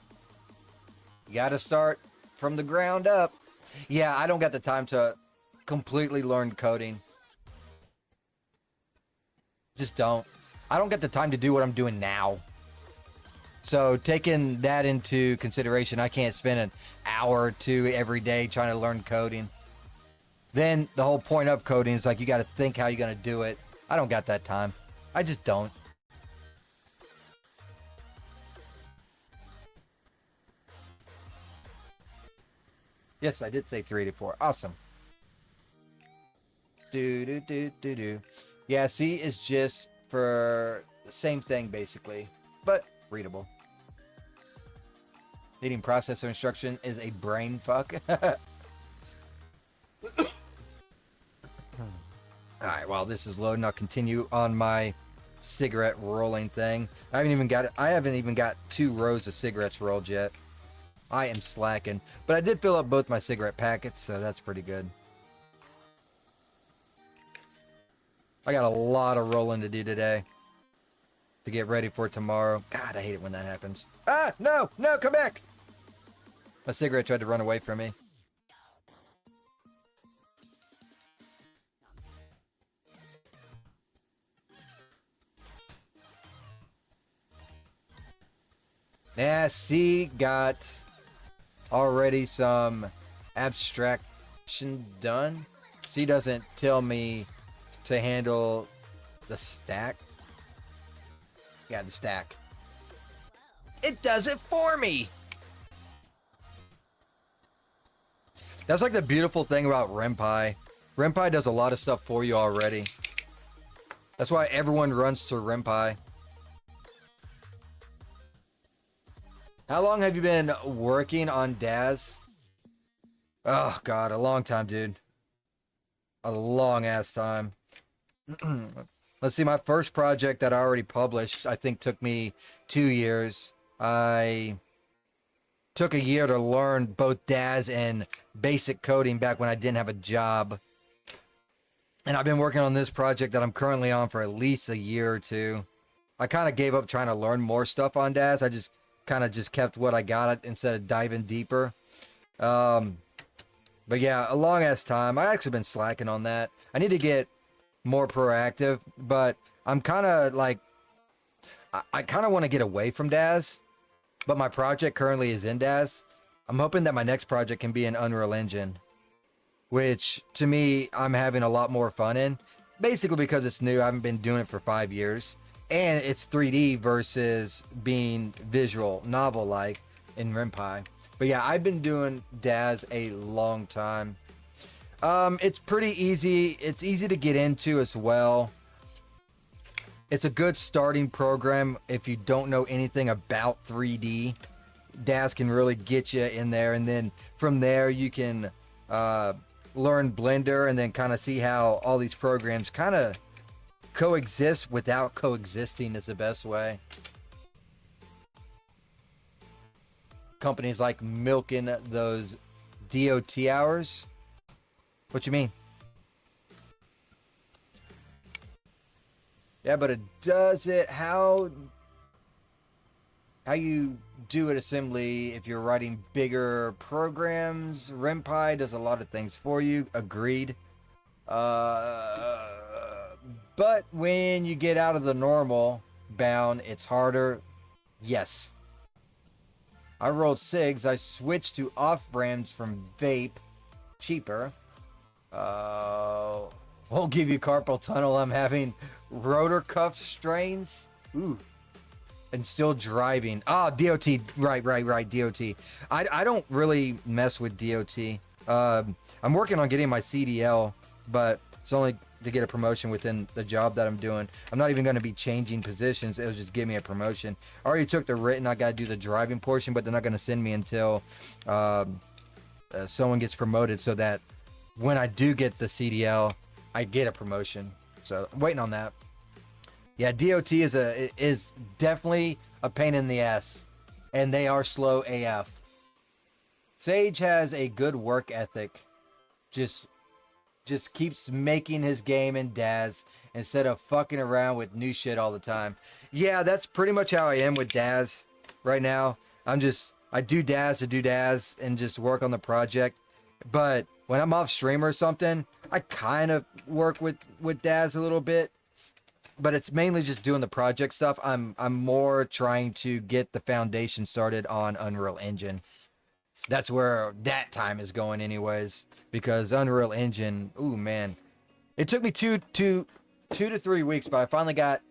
you gotta start from the ground up. Yeah, I don't got the time to completely learn coding. Just don't. I don't get the time to do what I'm doing now. So taking that into consideration, I can't spend an hour or two every day trying to learn coding. Then the whole point of coding is like you got to think how you're going to do it. I don't got that time. I just don't. Yes, I did say 384. Awesome. Do. Yeah, C is just for the same thing basically, but readable. Needing processor instruction is a brain fuck. Alright, while this is loading, I'll continue on my cigarette rolling thing. I haven't even got 2 rows of cigarettes rolled yet. I am slacking. But I did fill up both my cigarette packets, so that's pretty good. I got a lot of rolling to do today to get ready for tomorrow. God, I hate it when that happens. Ah, no, come back. My cigarette tried to run away from me. Yeah, C got already some abstraction done. C doesn't tell me to handle the stack. Yeah, the stack. It does it for me. That's like the beautiful thing about Ren'Py. Ren'Py does a lot of stuff for you already. That's why everyone runs to Ren'Py. How long have you been working on Daz? Oh god, a long time, dude. A long ass time. Let's see, my first project that I already published, I think took me 2 years. I took a year to learn both Daz and basic coding back when I didn't have a job. And I've been working on this project that I'm currently on for at least a year or two. I kind of gave up trying to learn more stuff on Daz. I just kind of just kept what I got instead of diving deeper. But yeah, a long ass time. I actually been slacking on that. I need to get more proactive, but I'm kind of like, I kind of want to get away from Daz, but my project currently is in Daz. I'm hoping that my next project can be an Unreal Engine, which to me, I'm having a lot more fun in, basically because it's new. I haven't been doing it for 5 years, and it's 3D versus being visual novel-like in Ren'Py. But yeah, I've been doing Daz a long time. It's pretty easy. It's easy to get into as well. It's a good starting program if you don't know anything about 3D. Daz can really get you in there, and then from there you can learn Blender and then kind of see how all these programs kind of coexist without coexisting is the best way. Companies like milking those DOT hours. What you mean? Yeah, but it does it how you do it assembly if you're writing bigger programs. Ren'Py does a lot of things for you. Agreed. But when you get out of the normal bound, it's harder. Yes. I rolled SIGs. I switched to off-brands from vape. Cheaper. Won't give you carpal tunnel. I'm having rotor cuff strains. Ooh. And still driving. Ah, DOT. Right. DOT. I don't really mess with DOT. I'm working on getting my CDL, but it's only to get a promotion within the job that I'm doing. I'm not even going to be changing positions. It'll just give me a promotion. I already took the written. I got to do the driving portion, but they're not going to send me until someone gets promoted, so that when I do get the CDL, I get a promotion. So I'm waiting on that. Yeah, DOT is definitely a pain in the ass, and they are slow AF. Sage has a good work ethic. Just keeps making his game in Daz instead of fucking around with new shit all the time. Yeah, that's pretty much how I am with Daz right now. I do Daz to do Daz and just work on the project. But when I'm off stream or something, I kind of work with Daz a little bit. But it's mainly just doing the project stuff. I'm more trying to get the foundation started on Unreal Engine. That's where that time is going anyways, because Unreal Engine, ooh man, it took me two to 3 weeks, but I finally got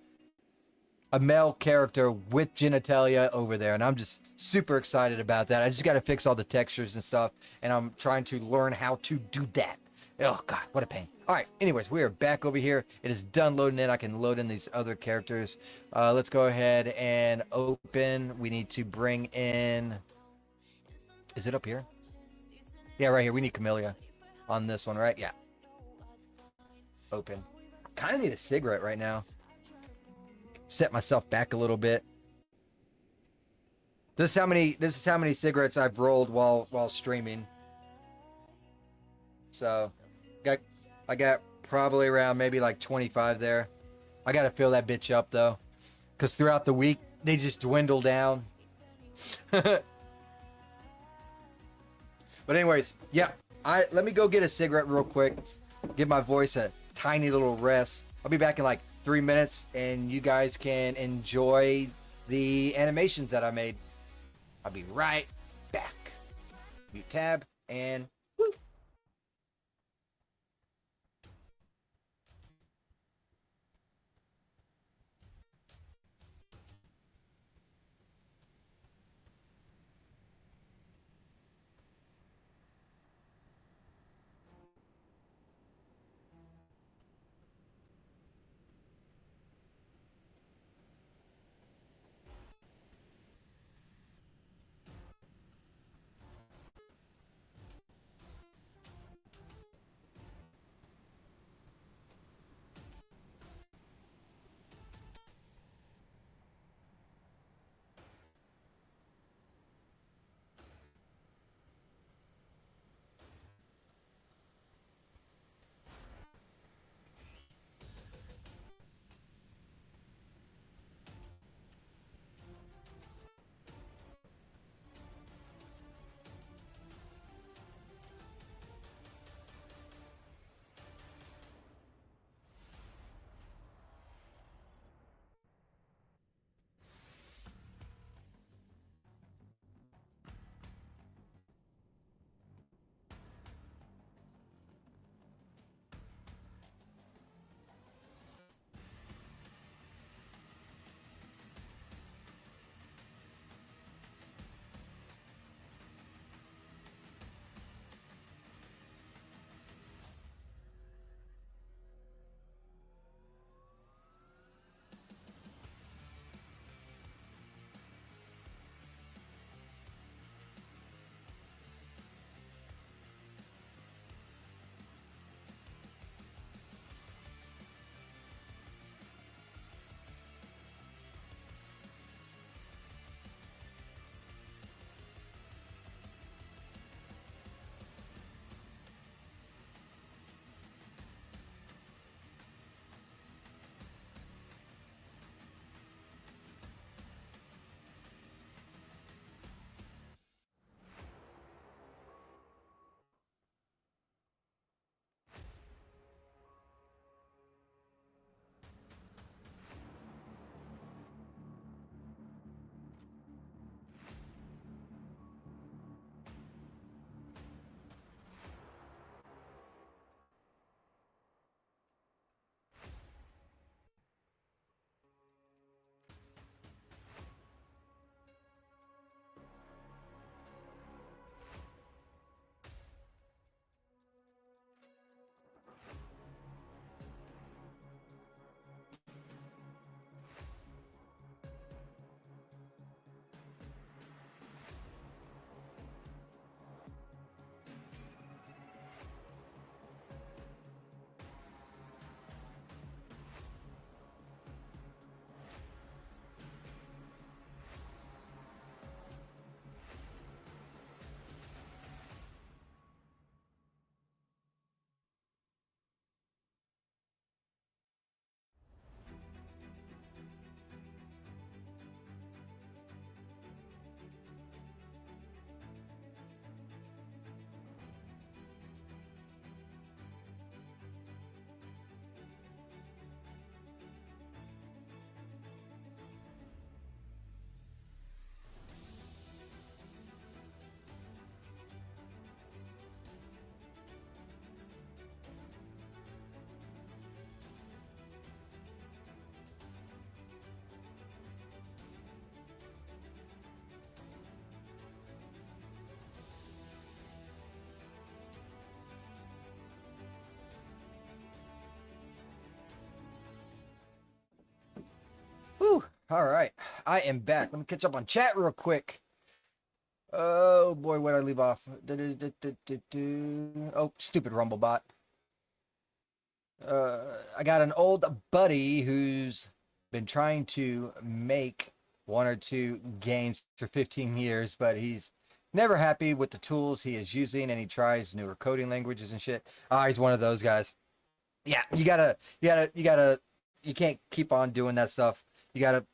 a male character with genitalia over there, and I'm just super excited about that. I just got to fix all the textures and stuff, and I'm trying to learn how to do that. Oh god, what a pain. All right, anyways, we are back over here. It is done loading in. I can load in these other characters. Let's go ahead and open. We need to bring in... Is it up here? Yeah, right here. We need Camellia on this one, right? Yeah. Open. Kind of need a cigarette right now. Set myself back a little bit. This is how many cigarettes I've rolled while streaming. So, I got probably around maybe like 25 there. I got to fill that bitch up though, cuz throughout the week they just dwindle down. But anyways, yeah, let me go get a cigarette real quick. Give my voice a tiny little rest. I'll be back in like 3 minutes, and you guys can enjoy the animations that I made. I'll be right back. Mute tab, and woo! All right, I am back. Let me catch up on chat real quick. Oh boy, where did I leave off? Oh, stupid Rumble bot. I got an old buddy who's been trying to make one or two games for 15 years, but he's never happy with the tools he is using, and he tries newer coding languages and shit. Ah, he's one of those guys. Yeah, you can't keep on doing that stuff. You gotta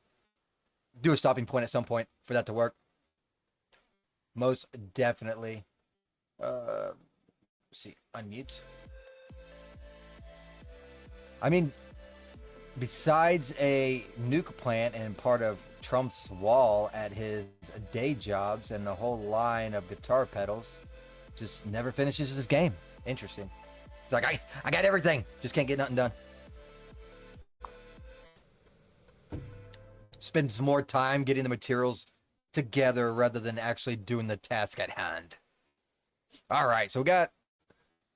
do a stopping point at some point for that to work. Most definitely. Let's see, unmute. I mean, besides a nuke plant and part of Trump's wall at his day jobs and the whole line of guitar pedals, just never finishes his game. Interesting. It's like, I got everything, just can't get nothing done. Spends more time getting the materials together rather than actually doing the task at hand. All right, so we got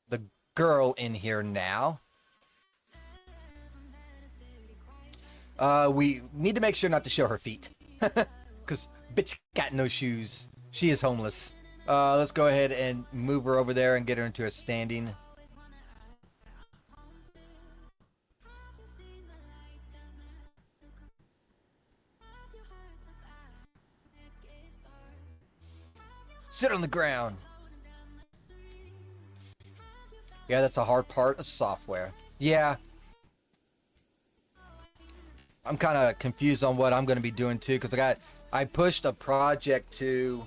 the girl in here now. We need to make sure not to show her feet. Because bitch got no shoes. She is homeless. Let's go ahead and move her over there and get her into a standing. Sit on the ground. Yeah, that's a hard part of software. Yeah. I'm kind of confused on what I'm going to be doing too, because I pushed a project to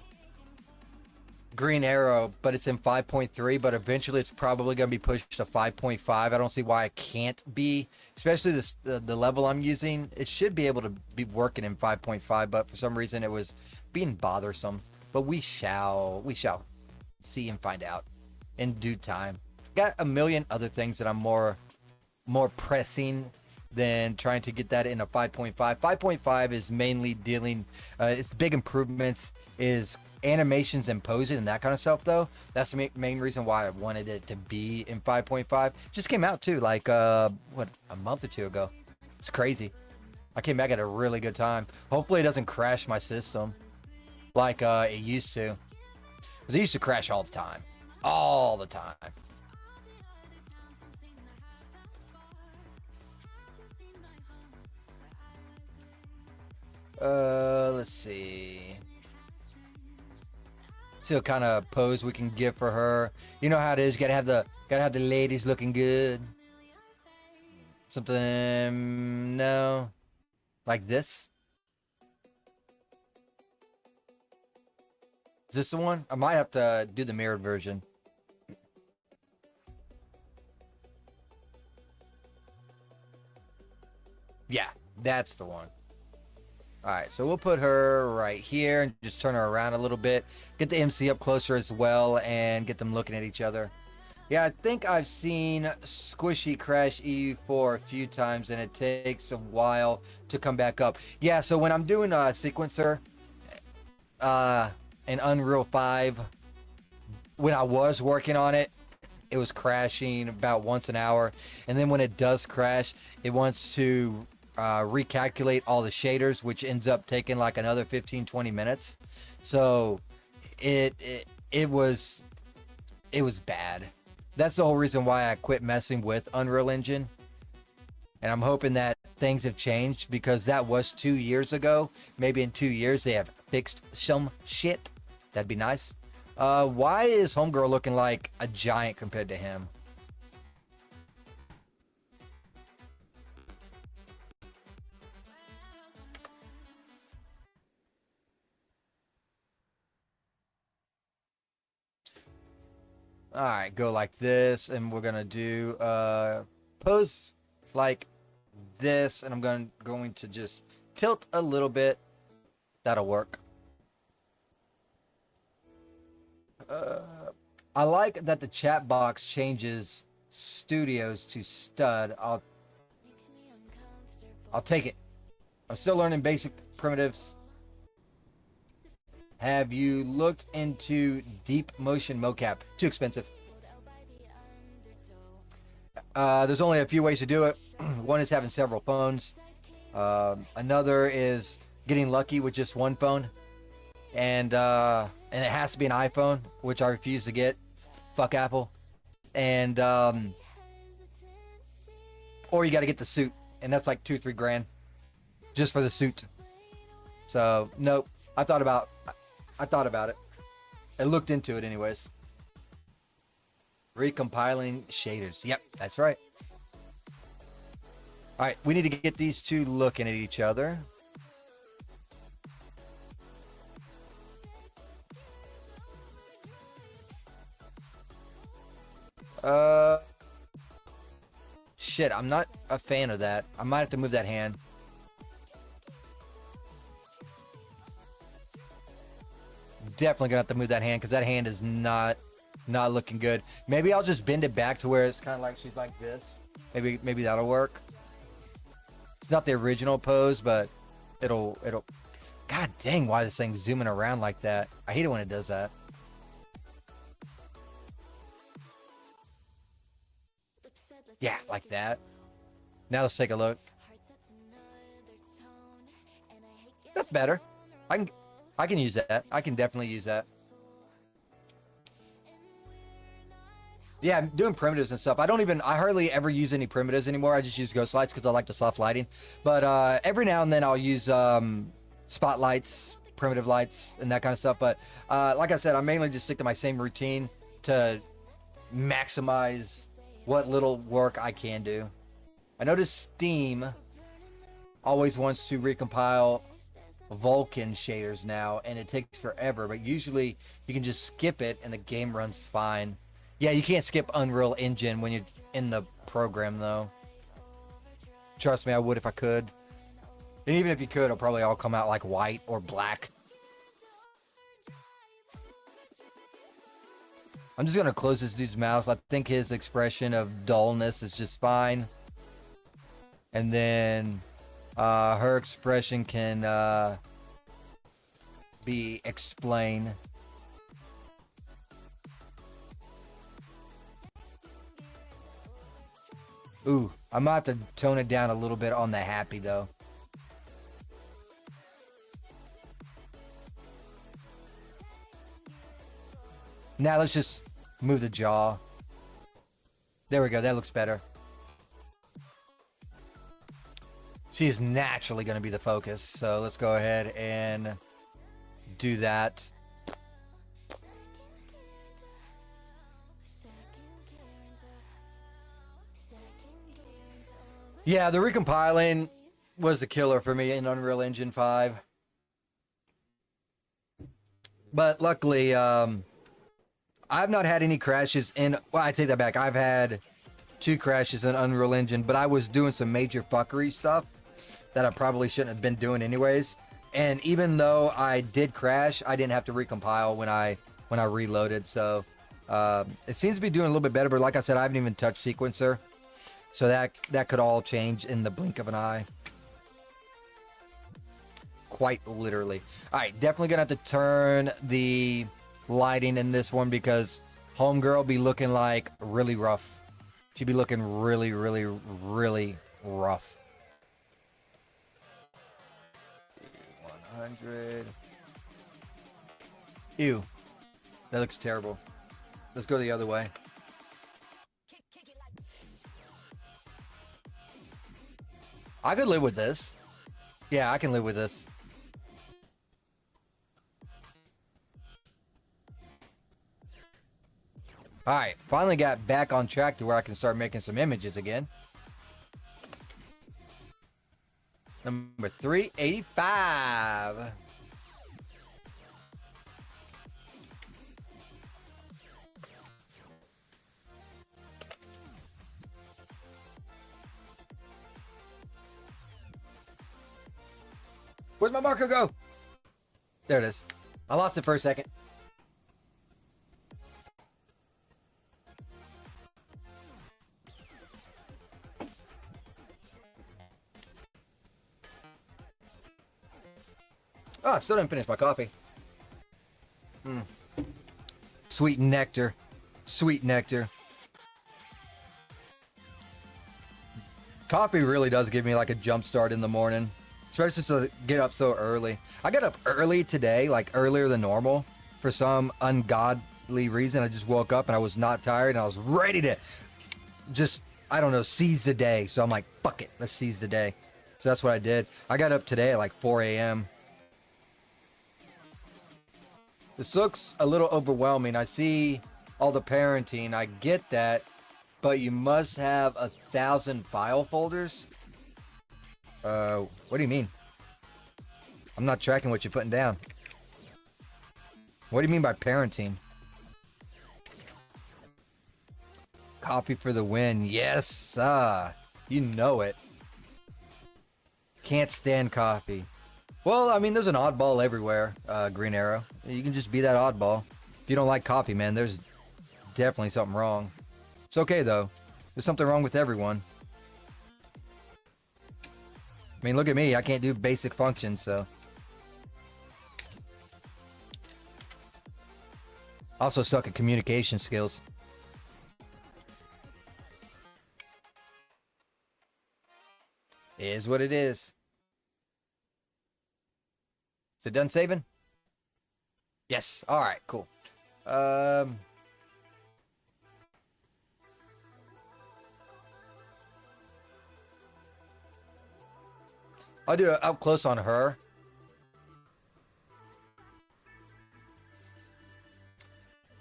Green Arrow, but it's in 5.3, but eventually it's probably going to be pushed to 5.5. I don't see why it can't be, especially the level I'm using. It should be able to be working in 5.5, but for some reason it was being bothersome. But we shall see and find out in due time. Got a million other things that I'm more pressing than trying to get that in a 5.5. 5.5 is mainly dealing, its big improvements is animations and posing and that kind of stuff, though. That's the main reason why I wanted it to be in 5.5. Just came out too, like a month or two ago. It's crazy. I came back at a really good time. Hopefully it doesn't crash my system like it used to. Because it used to crash all the time. All the time. Let's see. See what kind of pose we can get for her. You know how it is. You gotta have the ladies looking good. Something, no, like this. Is this the one? I might have to do the mirrored version. Yeah, that's the one. Alright, so we'll put her right here and just turn her around a little bit. Get the MC up closer as well and get them looking at each other. Yeah, I think I've seen Squishy crash EU4 a few times and it takes a while to come back up. Yeah, so when I'm doing a sequencer in Unreal 5, when I was working on it, it was crashing about once an hour. And then when it does crash, it wants to recalculate all the shaders, which ends up taking like another 15-20 minutes. So it was bad. That's the whole reason why I quit messing with Unreal Engine, and I'm hoping that things have changed, because that was 2 years ago. Maybe in 2 years they have fixed some shit. That'd be nice. Why is Homegirl looking like a giant compared to him? All right, go like this, and we're gonna do pose like this, and I'm going to just tilt a little bit. That'll work. I like that the chat box changes studios to stud. I'll take it. I'm still learning basic primitives. Have you looked into deep motion mocap? Too expensive. There's only a few ways to do it. One is having several phones. Another is getting lucky with just one phone, and it has to be an iPhone, which I refuse to get. Fuck Apple. And or you got to get the suit, and that's like $2-3 grand just for the suit. So nope. I thought about it. I looked into it anyways. Recompiling shaders. Yep, that's right. All right, we need to get these two looking at each other. Shit, I'm not a fan of that. I might have to move that hand. Definitely gonna have to move that hand because that hand is not looking good. Maybe I'll just bend it back to where it's kind of like she's like this. Maybe that'll work. It's not the original pose, but it'll. God dang, why is this thing zooming around like that? I hate it when it does that. Yeah, like that. Now let's take a look. That's better. I can use that. I can definitely use that. Yeah, I'm doing primitives and stuff. I hardly ever use any primitives anymore. I just use ghost lights because I like the soft lighting. But every now and then I'll use spotlights, primitive lights, and that kind of stuff. But like I said, I mainly just stick to my same routine to maximize what little work I can do. I noticed Steam always wants to recompile Vulkan shaders now, and it takes forever, but usually you can just skip it and the game runs fine. Yeah, you can't skip Unreal Engine when you're in the program, though. Trust me, I would if I could. And even if you could, it'll probably all come out like white or black. I'm just going to close this dude's mouth. I think his expression of dullness is just fine. And then her expression can be explained. Ooh, I might have to tone it down a little bit on the happy, though. Now let's just move the jaw. There we go. That looks better. She's naturally going to be the focus. So let's go ahead and do that. Yeah, the recompiling was the killer for me in Unreal Engine 5. But luckily, I've not had any crashes in... Well, I take that back. I've had 2 crashes in Unreal Engine, but I was doing some major fuckery stuff that I probably shouldn't have been doing anyways. And even though I did crash, I didn't have to recompile when I reloaded. So it seems to be doing a little bit better. But like I said, I haven't even touched Sequencer. So that could all change in the blink of an eye. Quite literally. All right, definitely going to have to turn the lighting in this one because homegirl be looking like really rough. She'd be looking really, really, really rough. 100. Ew. That looks terrible. Let's go the other way. I could live with this. Yeah, I can live with this. Alright, finally got back on track to where I can start making some images again. Number 385. Where'd my marker go? There it is. I lost it for a second. Oh, I still didn't finish my coffee. Sweet nectar. Sweet nectar. Coffee really does give me like a jump start in the morning, especially to get up so early. I got up early today, like earlier than normal, for some ungodly reason. I just woke up and I was not tired and I was ready to just, I don't know, seize the day. So I'm like, fuck it, let's seize the day. So that's what I did. I got up today at like 4 a.m. This looks a little overwhelming. I see all the parenting. I get that, but you must have 1,000 file folders. What do you mean? I'm not tracking what you're putting down. What do you mean by parenting? Coffee for the win. Yes, you know it. Can't stand coffee. Well, I mean, there's an oddball everywhere, Green Arrow. You can just be that oddball. If you don't like coffee, man, there's definitely something wrong. It's okay, though. There's something wrong with everyone. I mean, look at me. I can't do basic functions, so. Also suck at communication skills. Is what it is. Is it done saving? Yes. All right, cool. I'll do it up close on her.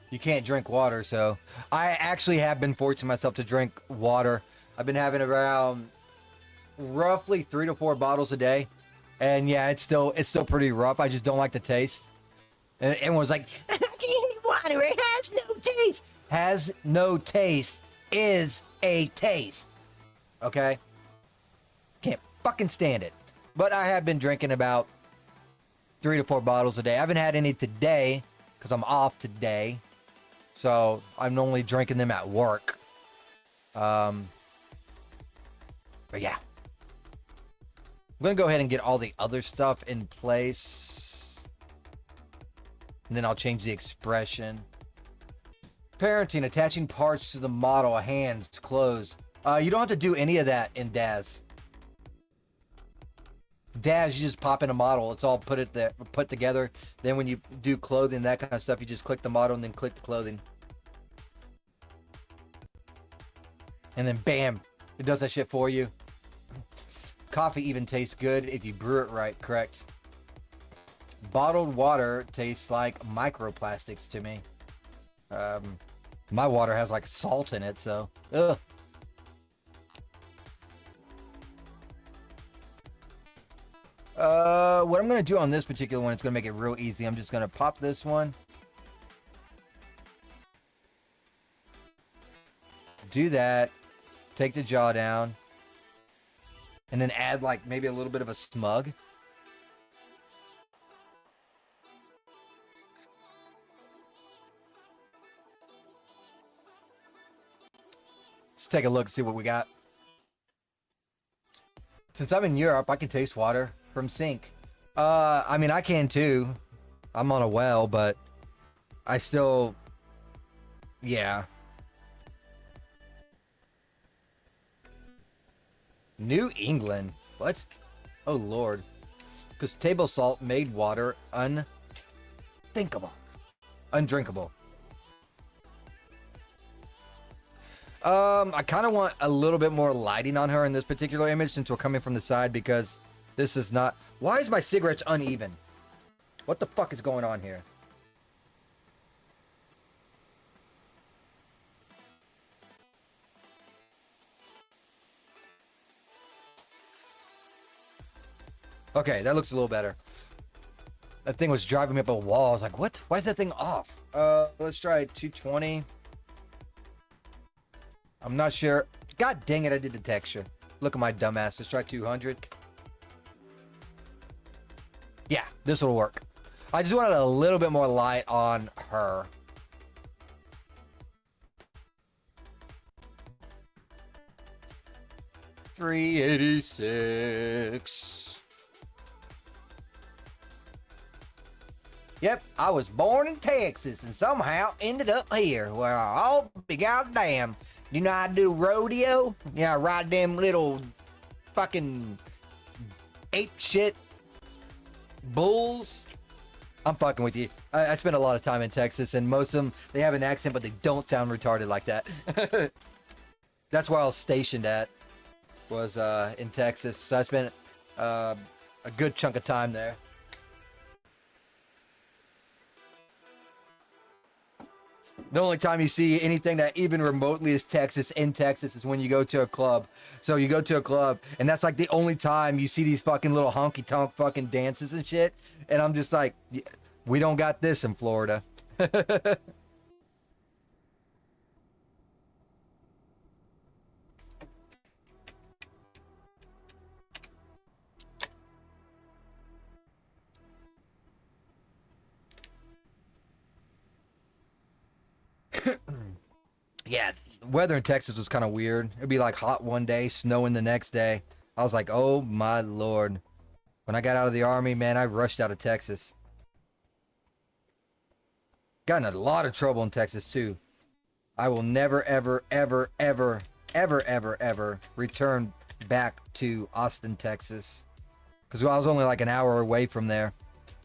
You can't drink water, so I actually have been forcing myself to drink water. I've been having around roughly 3 to 4 bottles a day. And yeah, it's still pretty rough. I just don't like the taste. And everyone's like, water, it has no taste. Has no taste is a taste. Okay? Can't fucking stand it. But I have been drinking about 3 to 4 bottles a day. I haven't had any today because I'm off today. So I'm only drinking them at work. But yeah. I'm going to go ahead and get all the other stuff in place. And then I'll change the expression. Parenting, attaching parts to the model, hands, clothes. You don't have to do any of that in Daz. Daz, you just pop in a model. It's all put together. Then when you do clothing, that kind of stuff, you just click the model and then click the clothing. And then bam, it does that shit for you. Coffee even tastes good if you brew it right, correct? Bottled water tastes like microplastics to me. My water has like salt in it, so ugh. What I'm gonna do on this particular one, it's gonna make it real easy. I'm just gonna pop this one. Do that. Take the jaw down. And then add like maybe a little bit of a smug. Let's take a look and see what we got. Since I'm in Europe, I can taste water from sink. I mean, I can too. I'm on a well, but I still, yeah. New England. What? Oh, Lord. Because table salt made water unthinkable. Undrinkable. I kind of want a little bit more lighting on her in this particular image since we're coming from the side because this is not... Why is my cigarettes uneven? What the fuck is going on here? Okay, that looks a little better. That thing was driving me up a wall. I was like, what? Why is that thing off? Let's try 220. I'm not sure. God dang it, I did the texture. Look at my dumbass. Let's try 200. Yeah, this will work. I just wanted a little bit more light on her. $3.86. Yep, I was born in Texas and somehow ended up here where I'll be goddamn. You know how to do rodeo? Yeah, ride them little fucking ape shit bulls. I'm fucking with you. I spent a lot of time in Texas, and most of them, they have an accent, but they don't sound retarded like that. That's where I was stationed at, was in Texas. So I spent a good chunk of time there. The only time you see anything that even remotely is Texas in Texas is when you go to a club. So you go to a club, and that's like the only time you see these fucking little honky-tonk fucking dances and shit. And I'm just like, we don't got this in Florida. Yeah, weather in Texas was kind of weird. It'd be like hot one day, snowing the next day. I was like, oh my Lord. When I got out of the Army, man, I rushed out of Texas. Got in a lot of trouble in Texas too. I will never, ever, ever, ever, ever, ever, ever return back to Austin, Texas. Because I was only like an hour away from there.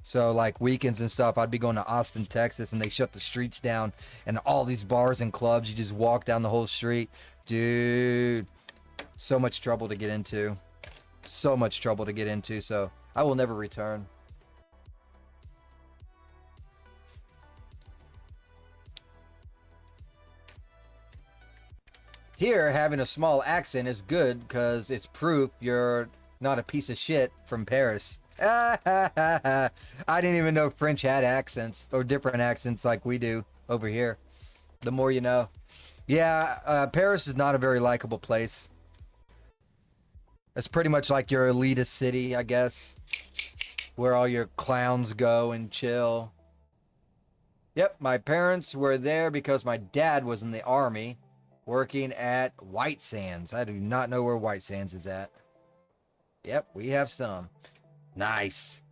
So like weekends and stuff, I'd be going to Austin, Texas, and they shut the streets down, and all these bars and clubs, you just walk down the whole street. Dude, so much trouble to get into. So much trouble to get into, so I will never return. Here, having a small accent is good because it's proof you're not a piece of shit from Paris. I didn't even know French had accents or different accents like we do over here. The more you know. Yeah, Paris is not a very likable place. It's pretty much like your elitist city, I guess, where all your clowns go and chill. Yep, my parents were there because my dad was in the Army working at White Sands. I do not know where White Sands is at. Yep, we have some. Nice.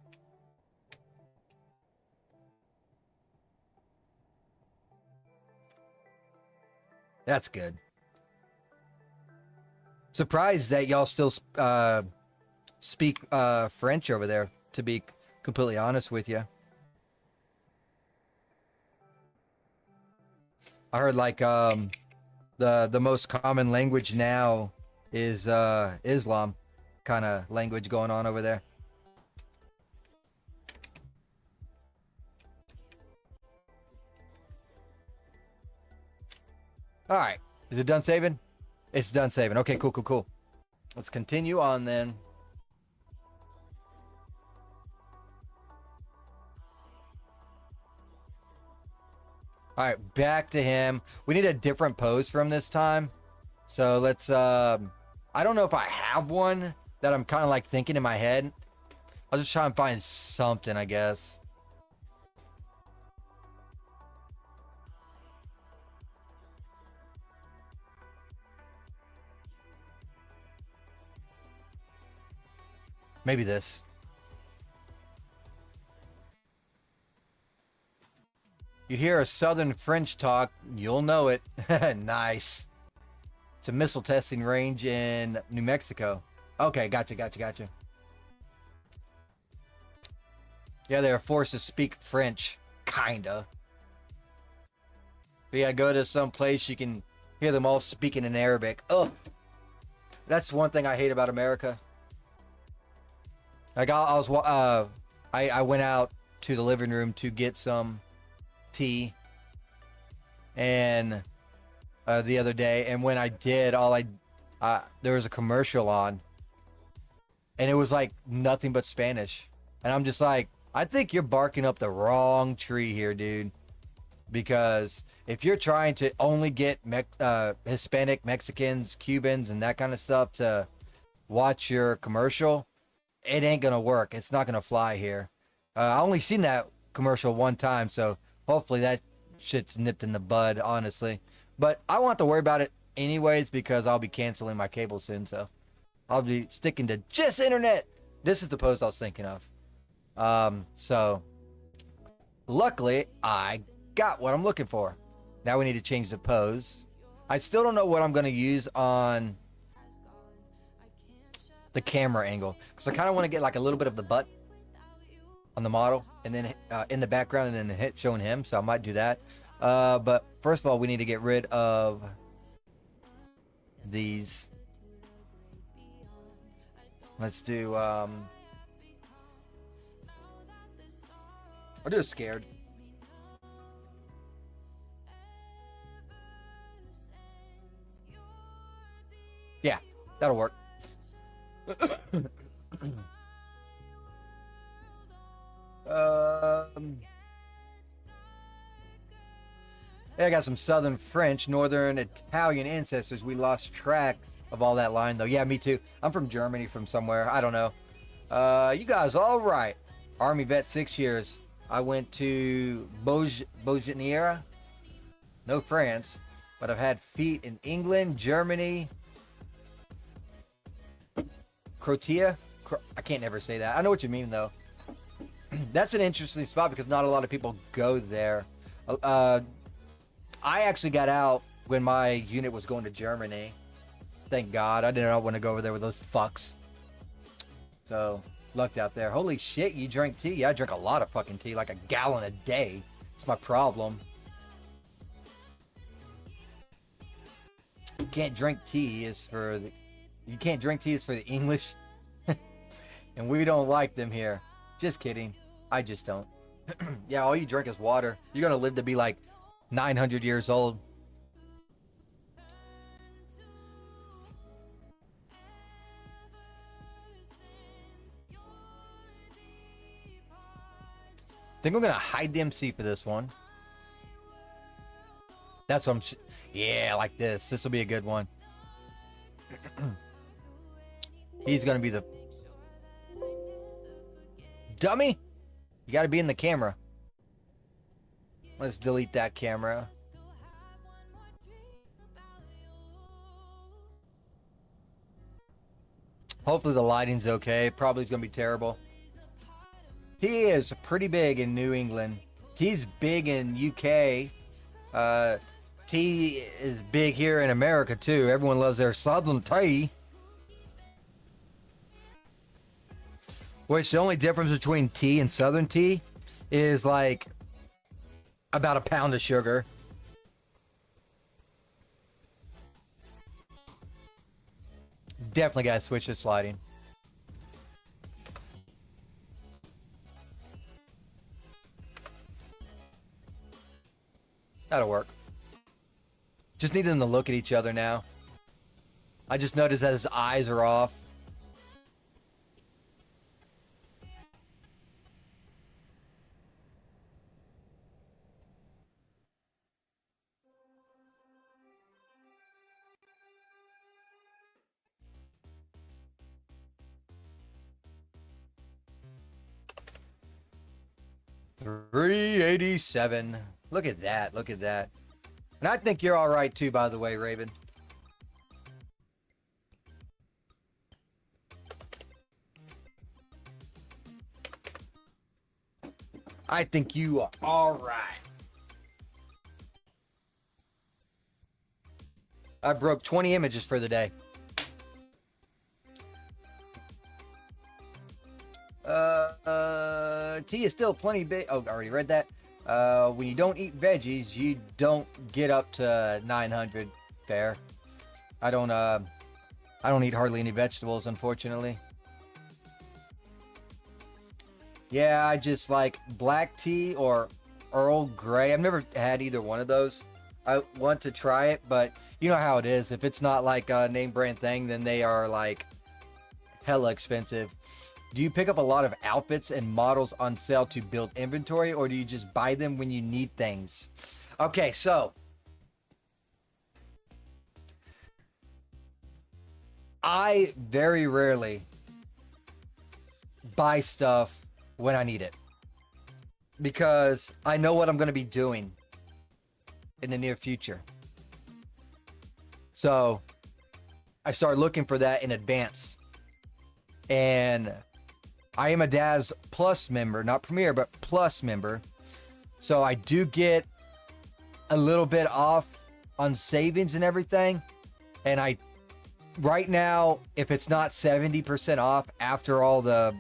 That's good. Surprised that y'all still speak French over there, to be completely honest with you. I heard like the most common language now is Islam kind of language going on over there. All right. Is it done saving? It's done saving. Okay, cool, cool, cool. Let's continue on then. All right, back to him. We need a different pose from this time. So let's, I don't know if I have one that I'm kind of like thinking in my head. I'll just try and find something, I guess. Maybe this. You hear a Southern French talk, you'll know it. Nice. It's a missile testing range in New Mexico. Okay, gotcha, gotcha, gotcha. Yeah, they're forced to speak French. Kinda. But yeah, go to some place you can hear them all speaking in Arabic. Ugh. That's one thing I hate about America. Like I went out to the living room to get some tea, and the other day, and when I did, there was a commercial on, and it was like nothing but Spanish, and I'm just like, I think you're barking up the wrong tree here, dude, because if you're trying to only get Hispanic, Mexicans, Cubans, and that kind of stuff to watch your commercial, it ain't gonna work. It's not gonna fly here. I only seen that commercial one time, so hopefully that shit's nipped in the bud, honestly. But I won't have to worry about it anyways because I'll be canceling my cable soon, so I'll be sticking to just internet. This is the pose I was thinking of. So luckily I got what I'm looking for. Now we need to change the pose. I still don't know what I'm going to use on the camera angle, because I kind of want to get like a little bit of the butt on the model, and then in the background, and then showing him. So I might do that. But first of all, we need to get rid of these. Let's do I'll do a scared. Yeah, that'll work. I got some Southern French, Northern Italian ancestors. We lost track of all that line, though. Yeah, me too. I'm from Germany, from somewhere. I don't know. You guys all right. Army vet, 6 years. I went to Beaugenera. No France. But I've had feet in England, Germany, Croatia. I can't never say that. I know what you mean, though. That's an interesting spot because not a lot of people go there. I actually got out when my unit was going to Germany. Thank God. I did not want to go over there with those fucks. So, lucked out there. Holy shit, you drink tea? Yeah, I drink a lot of fucking tea, like a gallon a day. It's my problem. You can't drink tea is for the English. And we don't like them here. Just kidding. I just don't. Yeah, all you drink is water. You're going to live to be like 900 years old. I think I'm going to hide the MC for this one. That's what I'm... yeah, like this. This will be a good one. He's going to be the... dummy! You got to be in the camera. Let's delete that camera. Hopefully the lighting's okay. Probably it's going to be terrible. He is pretty big in New England. T's big in UK. Tea is big here in America too. Everyone loves their Southern tea. Which the only difference between tea and Southern tea is like about a pound of sugar. Definitely gotta switch this lighting. That'll work. Just need them to look at each other now. I just noticed that his eyes are off. $387. Look at that. Look at that. And I think you're all right too, by the way, Raven. I think you are all right. I broke 20 images for the day. Tea is still plenty big. Oh, I already read that. When you don't eat veggies, you don't get up to 900. Fair. I don't eat hardly any vegetables, unfortunately. Yeah, I just like black tea or Earl Grey. I've never had either one of those. I want to try it, but you know how it is. If it's not like a name brand thing, then they are like hella expensive. Do you pick up a lot of outfits and models on sale to build inventory, or do you just buy them when you need things? Okay, so I very rarely buy stuff when I need it because I know what I'm going to be doing in the near future. So I start looking for that in advance. And I am a Daz Plus member, not Premier, but Plus member. So I do get a little bit off on savings and everything. And I, right now, if it's not 70% off after all the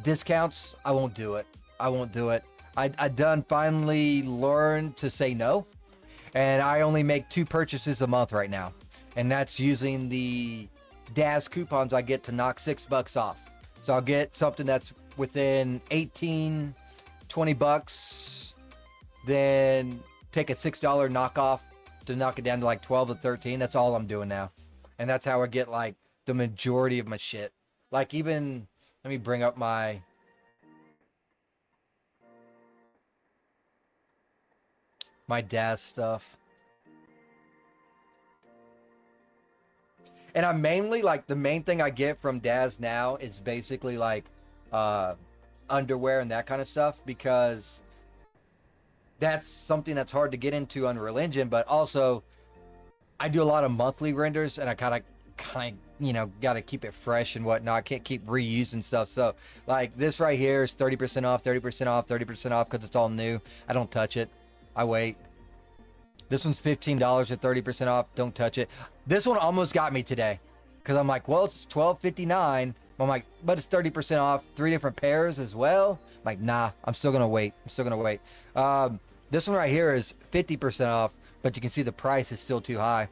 discounts, I won't do it. I won't do it. I done finally learned to say no. And I only make 2 purchases a month right now. And that's using the Daz coupons I get to knock $6 off. So I'll get something that's within 18, 20 bucks, then take a $6 knockoff to knock it down to like 12 or 13. That's all I'm doing now. And that's how I get like the majority of my shit. Like even, let me bring up my Daz stuff. And I'm mainly like, the main thing I get from Daz now is basically like underwear and that kind of stuff, because that's something that's hard to get into on Religion. But also I do a lot of monthly renders, and I kind of you know, got to keep it fresh and whatnot. I can't keep reusing stuff. So like this right here is 30% off, 30% off, 30% off, because it's all new. I don't touch it. I wait. This one's $15 at 30% off. Don't touch it. This one almost got me today, because I'm like, well, it's $12.59. I'm like, but it's 30% off, 3 different pairs as well. I'm like, nah, I'm still gonna wait. I'm still gonna wait. This one right here is 50% off, but you can see the price is still too high.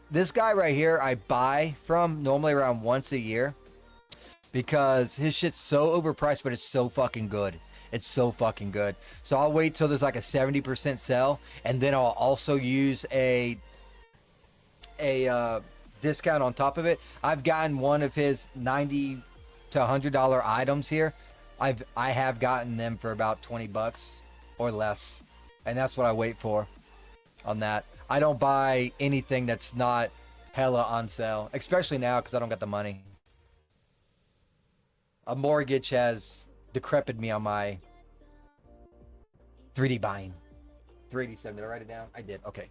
This guy right here, I buy from normally around once a year, because his shit's so overpriced, but it's so fucking good. It's so fucking good. So I'll wait till there's like a 70% sell, and then I'll also use a discount on top of it. I've gotten one of his $90 to $100 items here. I have gotten them for about 20 bucks or less, and that's what I wait for on that. I don't buy anything that's not hella on sale, especially now because I don't got the money. A mortgage has decrepit me on my 3D buying. 387, did I write it down? I did, okay.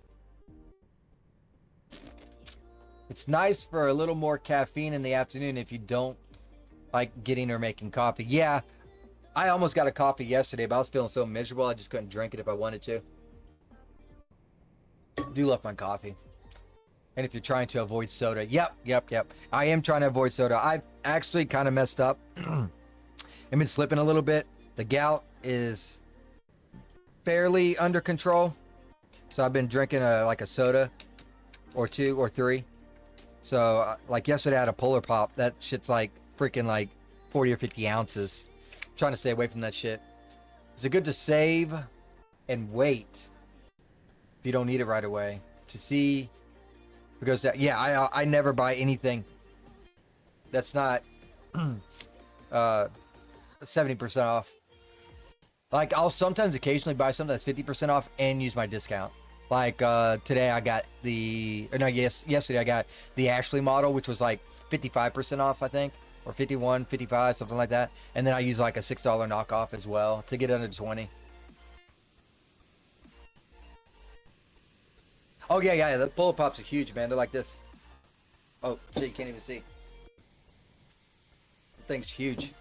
It's nice for a little more caffeine in the afternoon if you don't like getting or making coffee. Yeah, I almost got a coffee yesterday, but I was feeling so miserable I just couldn't drink it if I wanted to. Do love my coffee. And if you're trying to avoid soda, yep. I am trying to avoid soda. I've actually kind of messed up. I've been slipping a little bit. The gout is fairly under control. So I've been drinking like a soda or 2 or 3. So like yesterday I had a Polar Pop. That shit's like freaking like 40 or 50 ounces. I'm trying to stay away from that shit. Is it good to save and wait if you don't need it right away to see? Because that, yeah, I never buy anything that's not 70% off. Like I'll sometimes occasionally buy something that's 50% off and use my discount. Like today I got yesterday I got the Ashley model, which was like 55% off, I think, or 51, 55, something like that. And then I use like a $6 knockoff as well to get under 20. Oh yeah, the Polar Pops are huge, man. They're like this. Oh shit, you can't even see. The thing's huge.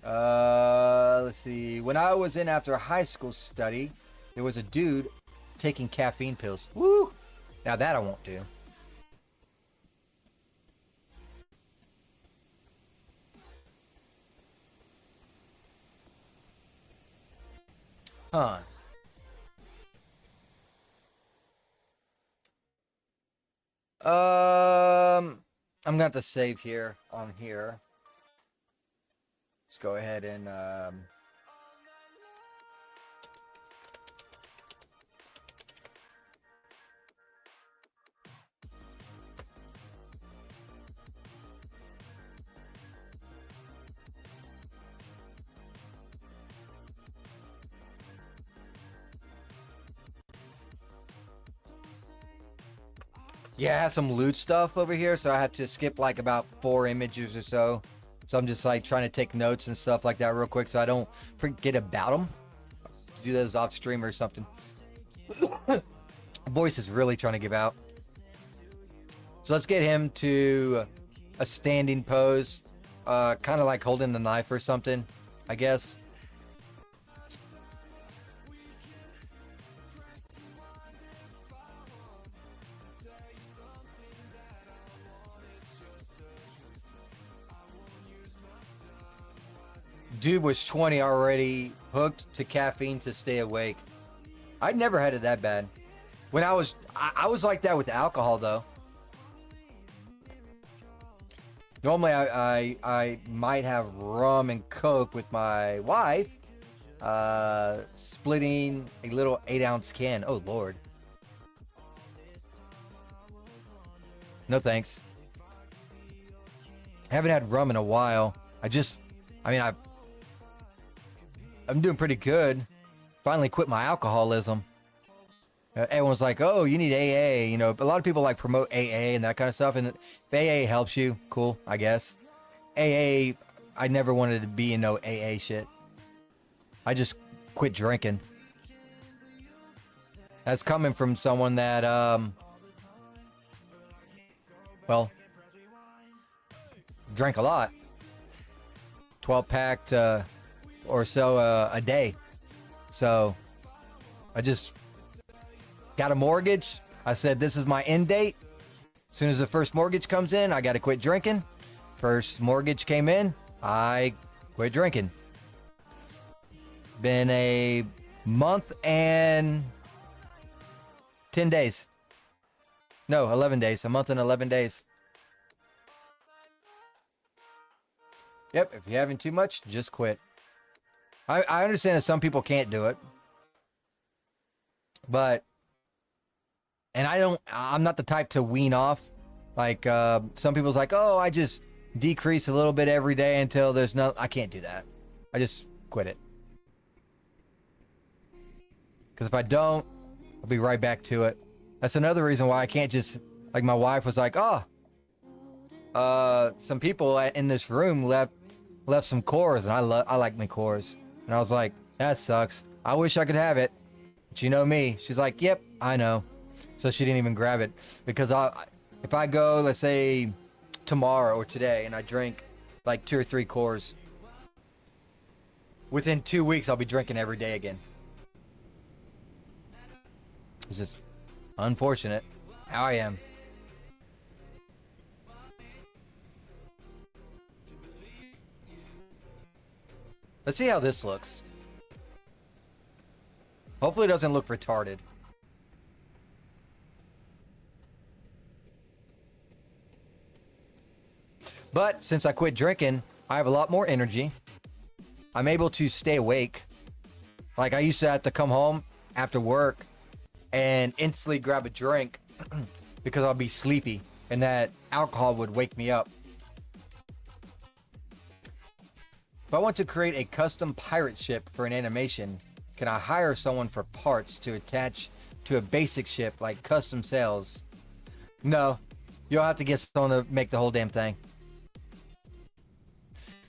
Let's see. When I was in after a high school study, there was a dude taking caffeine pills. Woo! Now that I won't do. Huh. I'm gonna have to save here on here. Let's go ahead and yeah, I have some loot stuff over here, so I have to skip like about 4 images or so. So I'm just like trying to take notes and stuff like that real quick so I don't forget about them. To do those off stream or something. Voice is really trying to give out. So let's get him to a standing pose. Kind of like holding the knife or something, I guess. Dude was 20 already hooked to caffeine to stay awake. I never had it that bad. When I was like that with alcohol though. Normally I might have rum and coke with my wife, splitting a little 8-ounce can. Oh Lord. No thanks. I haven't had rum in a while. I'm doing pretty good. Finally quit my alcoholism. Everyone's like, oh, you need AA. You know, a lot of people like promote AA and that kind of stuff. And if AA helps you, cool, I guess. AA, I never wanted to be in no AA shit. I just quit drinking. That's coming from someone that, well, drank a lot. 12-pack or so a day. So I just got a mortgage. I said, this is my end date. As soon as the first mortgage comes in, I got to quit drinking. First mortgage came in, I quit drinking. Been a month and 10 days. No, 11 days. A month and 11 days. Yep, if you're having too much, just quit. I understand that some people can't do it. But, and I'm not the type to wean off. Like, some people's like, oh, I just decrease a little bit every day until there's no, I can't do that. I just quit it. Because if I don't, I'll be right back to it. That's another reason why I can't just, like my wife was like, oh, some people in this room left some cores, and I like my cores. And I was like, that sucks. I wish I could have it. But you know me. She's like, yep, I know. So she didn't even grab it. Because if I go, let's say, tomorrow or today, and I drink like 2 or 3 cores, within 2 weeks, I'll be drinking every day again. It's just unfortunate how I am. Let's see how this looks. Hopefully it doesn't look retarded. But since I quit drinking, I have a lot more energy. I'm able to stay awake. Like I used to have to come home after work and instantly grab a drink because I'll be sleepy and that alcohol would wake me up. If I want to create a custom pirate ship for an animation, can I hire someone for parts to attach to a basic ship like custom sails? No, you'll have to get someone to make the whole damn thing.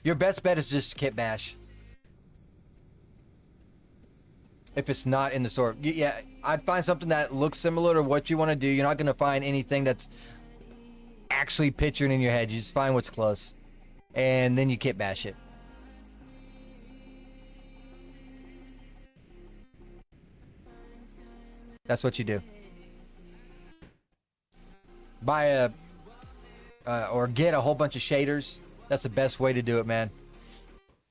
Your best bet is just kit bash. If it's not in the store. Yeah, I'd find something that looks similar to what you want to do. You're not going to find anything that's actually pictured in your head. You just find what's close. And then you kit bash it. That's what you do. Buy or get a whole bunch of shaders. That's the best way to do it, man.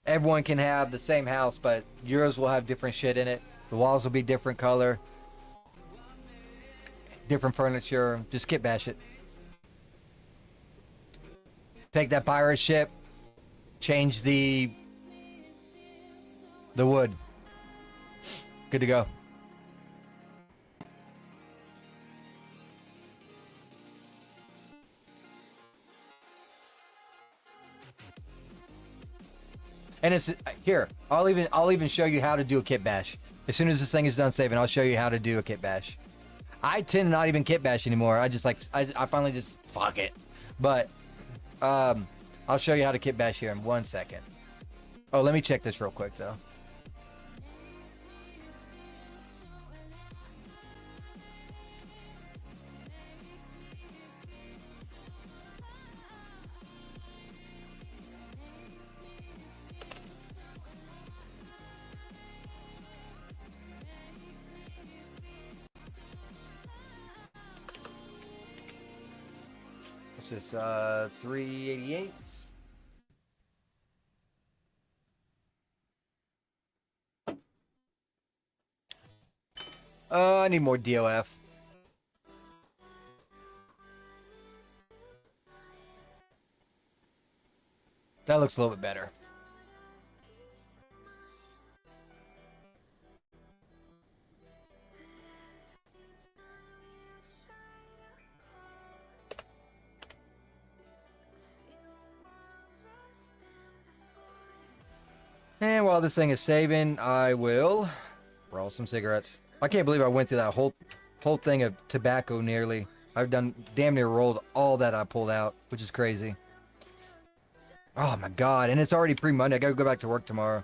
Everyone can have the same house, but yours will have different shit in it. The walls will be different color. Different furniture. Just kit bash it. Take that pirate ship. Change the wood. Good to go. And it's here. I'll even show you how to do a kit bash. As soon as this thing is done saving, I'll show you how to do a kit bash. I tend to not even kit bash anymore. I just like I finally just fuck it. But I'll show you how to kit bash here in 1 second. Oh, let me check this real quick though. What's this? 388. I need more DOF. That looks a little bit better. And while this thing is saving, I will roll some cigarettes. I can't believe I went through that whole thing of tobacco nearly. I've done damn near rolled all that I pulled out, which is crazy. Oh my god, and it's already pre-Monday. I gotta go back to work tomorrow.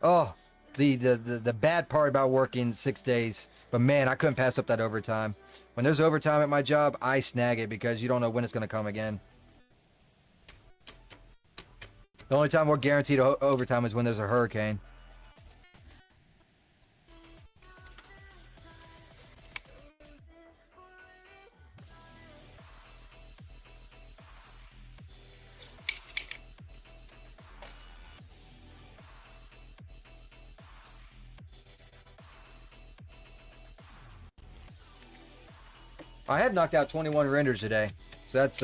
Oh, the bad part about working 6 days. But man, I couldn't pass up that overtime. When there's overtime at my job, I snag it because you don't know when it's gonna come again. The only time we're guaranteed overtime is when there's a hurricane. I have knocked out 21 renders today, so that's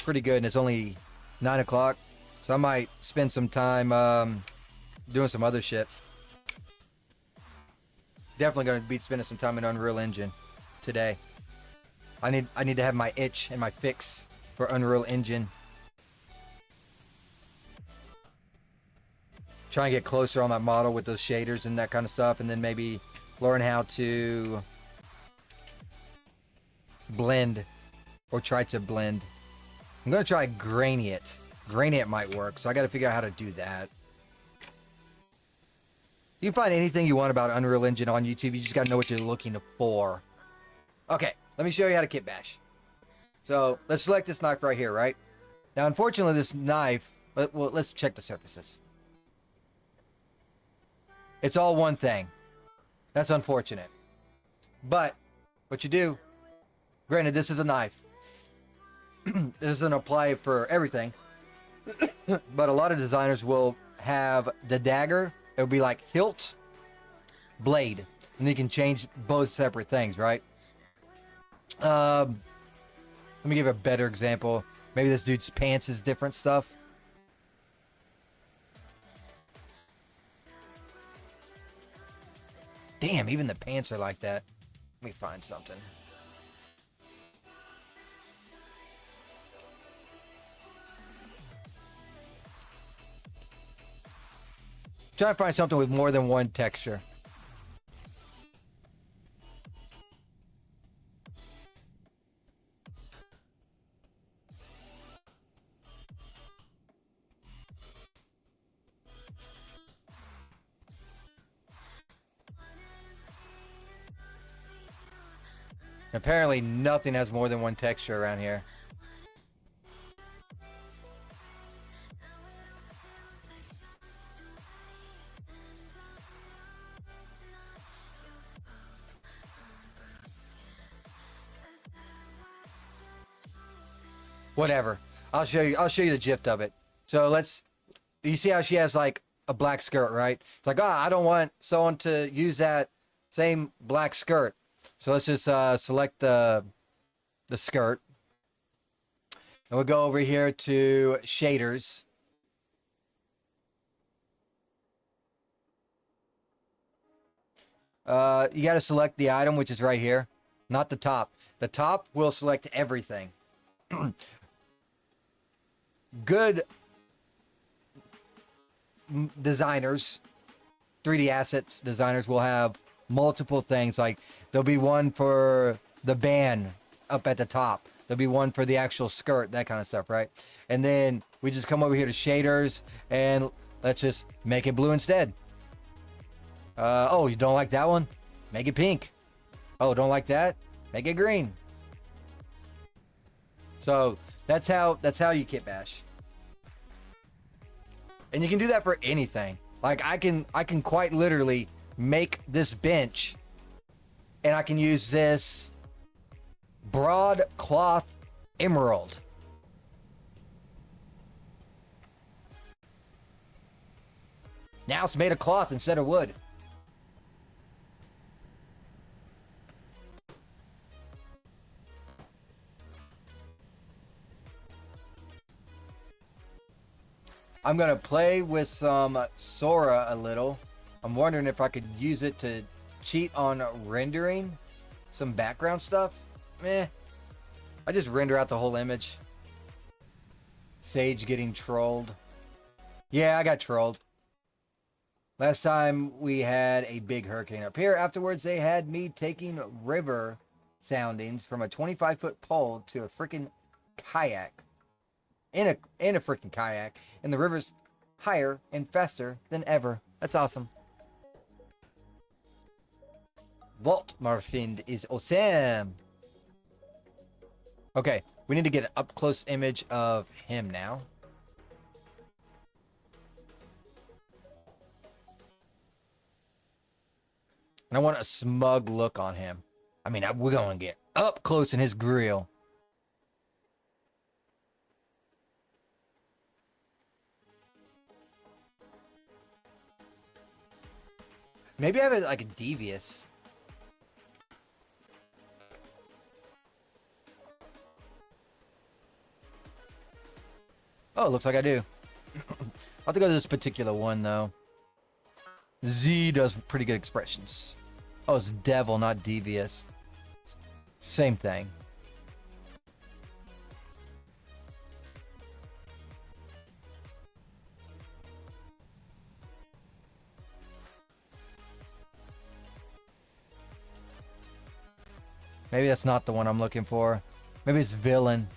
pretty good, and it's only 9 o'clock. So I might spend some time doing some other shit. Definitely going to be spending some time in Unreal Engine today. I need to have my itch and my fix for Unreal Engine. Try and get closer on that model with those shaders and that kind of stuff, and then maybe learn how to blend or try to blend. I'm going to try Gradient. Gradient might work, so I got to figure out how to do that. You can find anything you want about Unreal Engine on YouTube. You just got to know what you're looking for. Okay, let me show you how to kit bash. So let's select this knife right here, right? Now, unfortunately, this knife, well, let's check the surfaces. It's all one thing. That's unfortunate. But what you do, granted, this is a knife. It doesn't apply for everything. But a lot of designers will have the dagger. It would be like hilt, blade. And you can change both separate things, right? Let me give a better example. Maybe this dude's pants is different stuff. Damn, even the pants are like that. Let me find something. Try to find something with more than one texture. Apparently nothing has more than one texture around here. Whatever. I'll show you the gist of it. So you see how she has like a black skirt, right? It's like, I don't want someone to use that same black skirt. So let's just select the skirt. And we'll go over here to shaders. You got to select the item, which is right here, not the top. The top will select everything. Good designers, 3D assets designers will have multiple things. Like there'll be one for the band up at the top. There'll be one for the actual skirt, that kind of stuff, right? And then we just come over here to shaders and let's just make it blue instead. Oh, you don't like that one? Make it pink. Oh, don't like that? Make it green. So that's how you kit bash. And you can do that for anything. Like I can quite literally make this bench and I can use this broadcloth emerald. Now it's made of cloth instead of wood. I'm gonna play with some Sora a little. I'm wondering if I could use it to cheat on rendering some background stuff. Meh. I just render out the whole image. Sage getting trolled. Yeah, I got trolled. Last time we had a big hurricane up here. Afterwards, they had me taking river soundings from a 25-foot pole to a freaking kayak. In a freaking kayak. And the river's higher and faster than ever. That's awesome. Walt Marfind is awesome. Okay, we need to get an up-close image of him now. And I want a smug look on him. I mean, we're going to get up close in his grill. Maybe I have it like a devious. Oh, it looks like I do. I'll have to go to this particular one, though. Z does pretty good expressions. Oh, it's devil, not devious. Same thing. Maybe that's not the one I'm looking for. Maybe it's villain.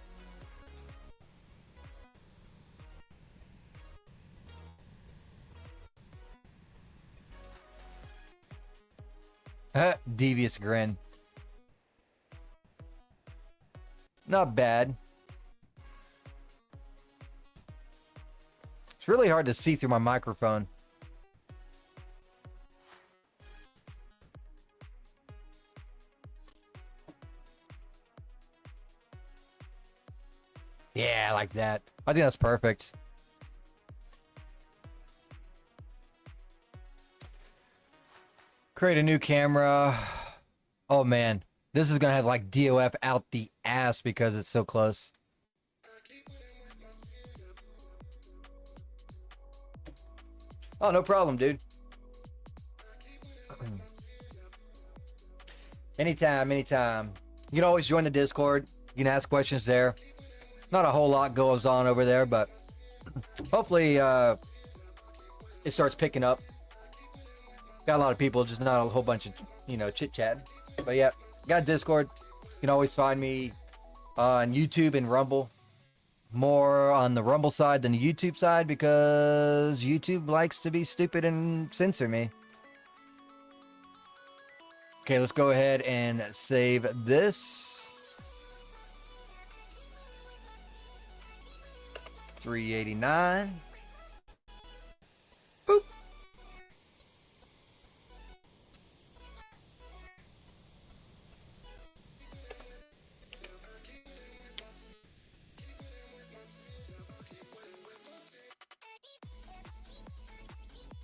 Devious grin. Not bad. It's really hard to see through my microphone. Yeah, I like that. I think that's perfect. Create a new camera. Oh man, this is gonna have like DOF out the ass because it's so close. Oh, no problem, dude. Anytime, anytime. You can always join the Discord. You can ask questions there. Not a whole lot goes on over there, but hopefully it starts picking up. Got a lot of people, just not a whole bunch of, you know, chit-chat. But yeah, got Discord. You can always find me on YouTube and Rumble. More on the Rumble side than the YouTube side because YouTube likes to be stupid and censor me. Okay, let's go ahead and save this. 389. Boop.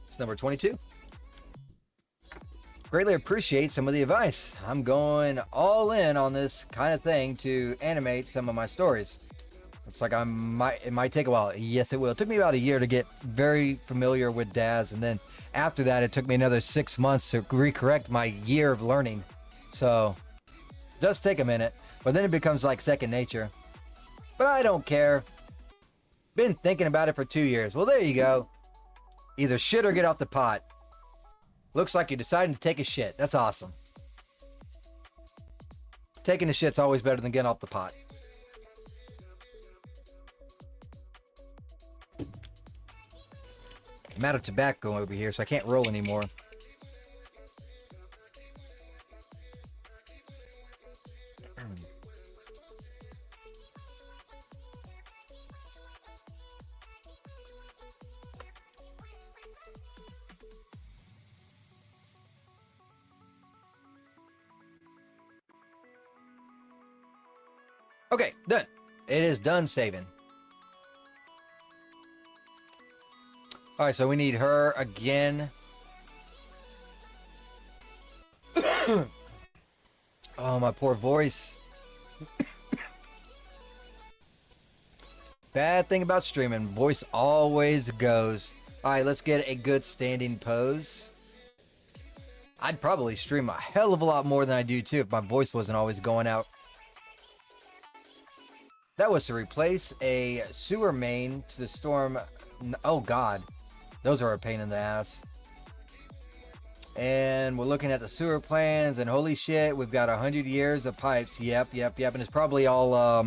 It's number 22. Greatly appreciate some of the advice. I'm going all in on this kind of thing to animate some of my stories. Looks like it might take a while. Yes, it will. It took me about a year to get very familiar with Daz, and then after that, it took me another 6 months to recorrect my year of learning. So, it does take a minute, but then it becomes like second nature. But I don't care. Been thinking about it for 2 years. Well, there you go. Either shit or get off the pot. Looks like you're deciding to take a shit. That's awesome. Taking a shit's always better than getting off the pot. I'm out of tobacco over here, so I can't roll anymore. Okay, done. It is done saving. All right, so we need her again. Oh, my poor voice. Bad thing about streaming, voice always goes. All right, let's get a good standing pose. I'd probably stream a hell of a lot more than I do too if my voice wasn't always going out. That was to replace a sewer main to storm. Oh God, those are a pain in the ass. And we're looking at the sewer plans, and holy shit, we've got 100 years of pipes. Yep. And it's probably all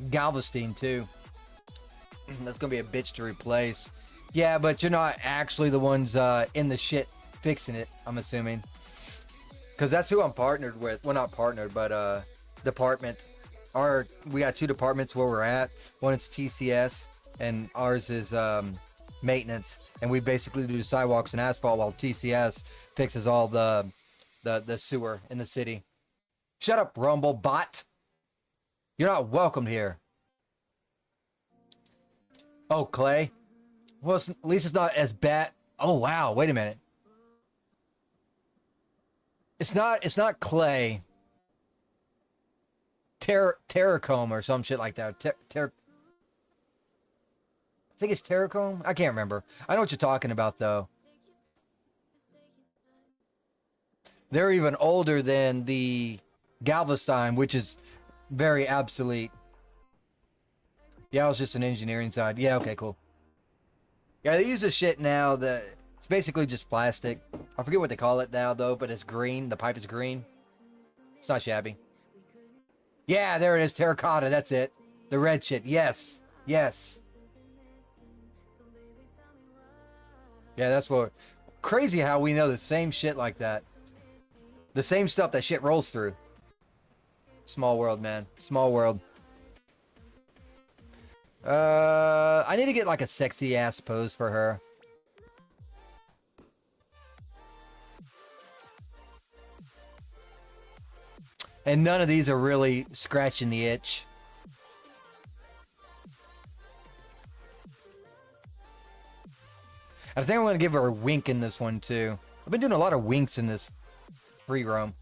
Galveston too. That's gonna be a bitch to replace. Yeah, but you're not actually the ones in the shit fixing it, I'm assuming. Because that's who I'm partnered with. Well, not partnered, but department. We got two departments where we're at. One is TCS, and ours is maintenance. And we basically do sidewalks and asphalt while TCS fixes all the sewer in the city. Shut up, Rumble bot. You're not welcome here. Oh, Clay. Well, at least it's not as bad. Oh, wow. Wait a minute. It's not Clay. Terracombe or some shit like that. I think it's Terracombe. I can't remember. I know what you're talking about, though. They're even older than the Galveston, which is very obsolete. Yeah, it was just an engineering side. Yeah, okay, cool. Yeah, they use this shit now that it's basically just plastic. I forget what they call it now, though, but it's green. The pipe is green. It's not shabby. Yeah, there it is. Terracotta. That's it. The red shit. Yes. Yes. Yeah, that's what... Crazy how we know the same shit like that. The same stuff that shit rolls through. Small world, man. Small world. I need to get like a sexy ass pose for her. And none of these are really scratching the itch. I think I'm going to give her a wink in this one too. I've been doing a lot of winks in this free roam.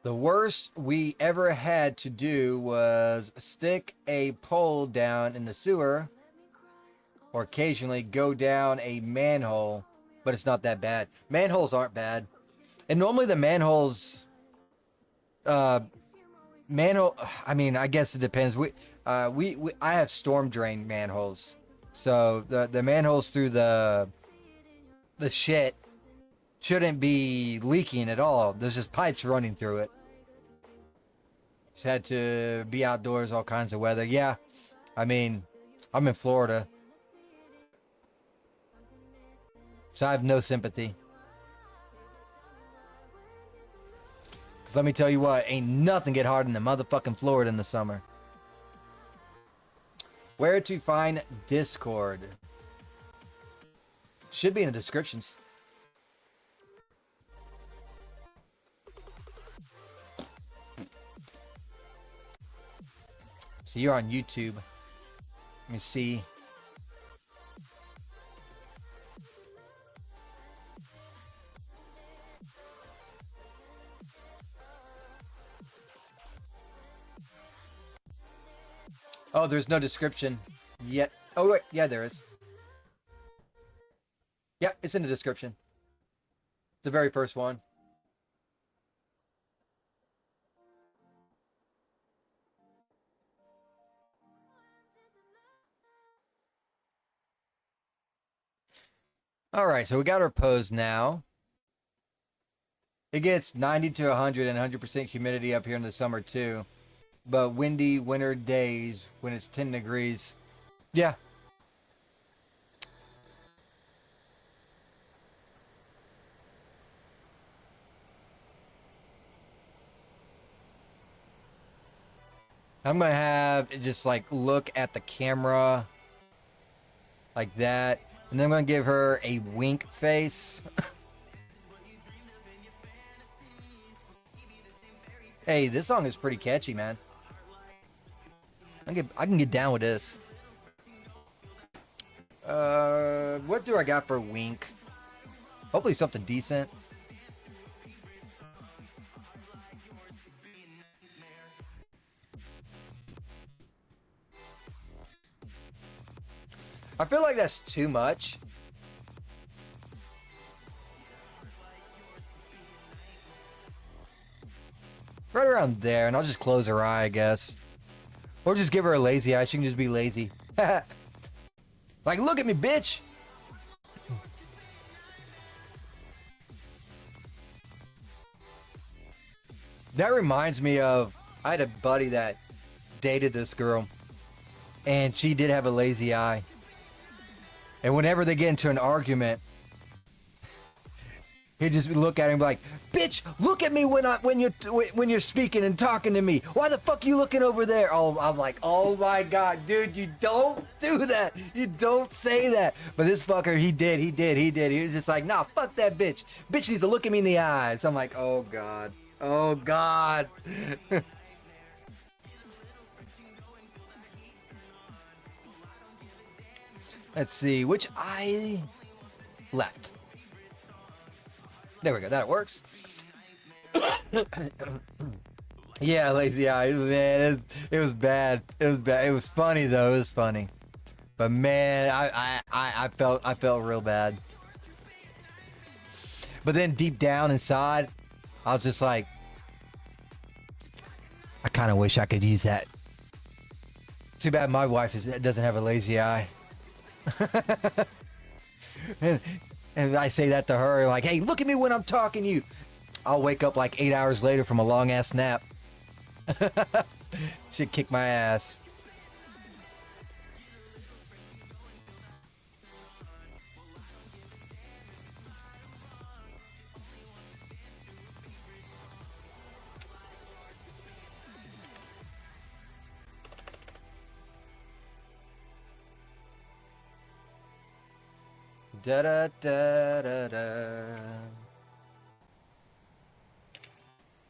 The worst we ever had to do was stick a pole down in the sewer or occasionally go down a manhole, but it's not that bad. Manholes aren't bad. And normally the manholes, I mean, I guess it depends. I have storm drain manholes. So the manholes through the shit shouldn't be leaking at all. There's just pipes running through it. Just had to be outdoors, all kinds of weather. Yeah, I mean, I'm in Florida, so I have no sympathy. Because let me tell you what, ain't nothing get hard in the motherfucking Florida in the summer. Where to find Discord? Should be in the descriptions. So you're on YouTube. Let me see. Oh, there's no description yet. Oh, wait. Yeah, there is. Yeah, it's in the description. The very first one. All right, so we got our pose now. It gets 90 to 100 and 100% humidity up here in the summer too. But windy winter days when it's 10 degrees. Yeah. I'm going to have it just like look at the camera like that. And then I'm going to give her a wink face. Hey, this song is pretty catchy, man. I can get down with this. What do I got for wink? Hopefully something decent. I feel like that's too much. Right around there, and I'll just close her eye, I guess. Or just give her a lazy eye. She can just be lazy. Like, look at me, bitch! That reminds me of, I had a buddy that dated this girl, and she did have a lazy eye. And whenever they get into an argument, he'd just look at him and be like, "Bitch, look at me when you're speaking and talking to me. Why the fuck you looking over there?" Oh, I'm like, oh my god, dude, you don't do that. You don't say that. But this fucker, he did. He was just like, nah, fuck that bitch. Bitch needs to look at me in the eyes. I'm like, oh god, oh god. Let's see, which eye? Left. There we go, that works. Yeah, lazy eye, man, it was bad. It was bad. It was funny though, it was funny. But man, I felt real bad. But then deep down inside, I was just like, I kind of wish I could use that. Too bad my wife doesn't have a lazy eye. And I say that to her, like, hey, look at me when I'm talking to you. I'll wake up like 8 hours later from a long ass nap. She'd kick my ass. Da da da da da.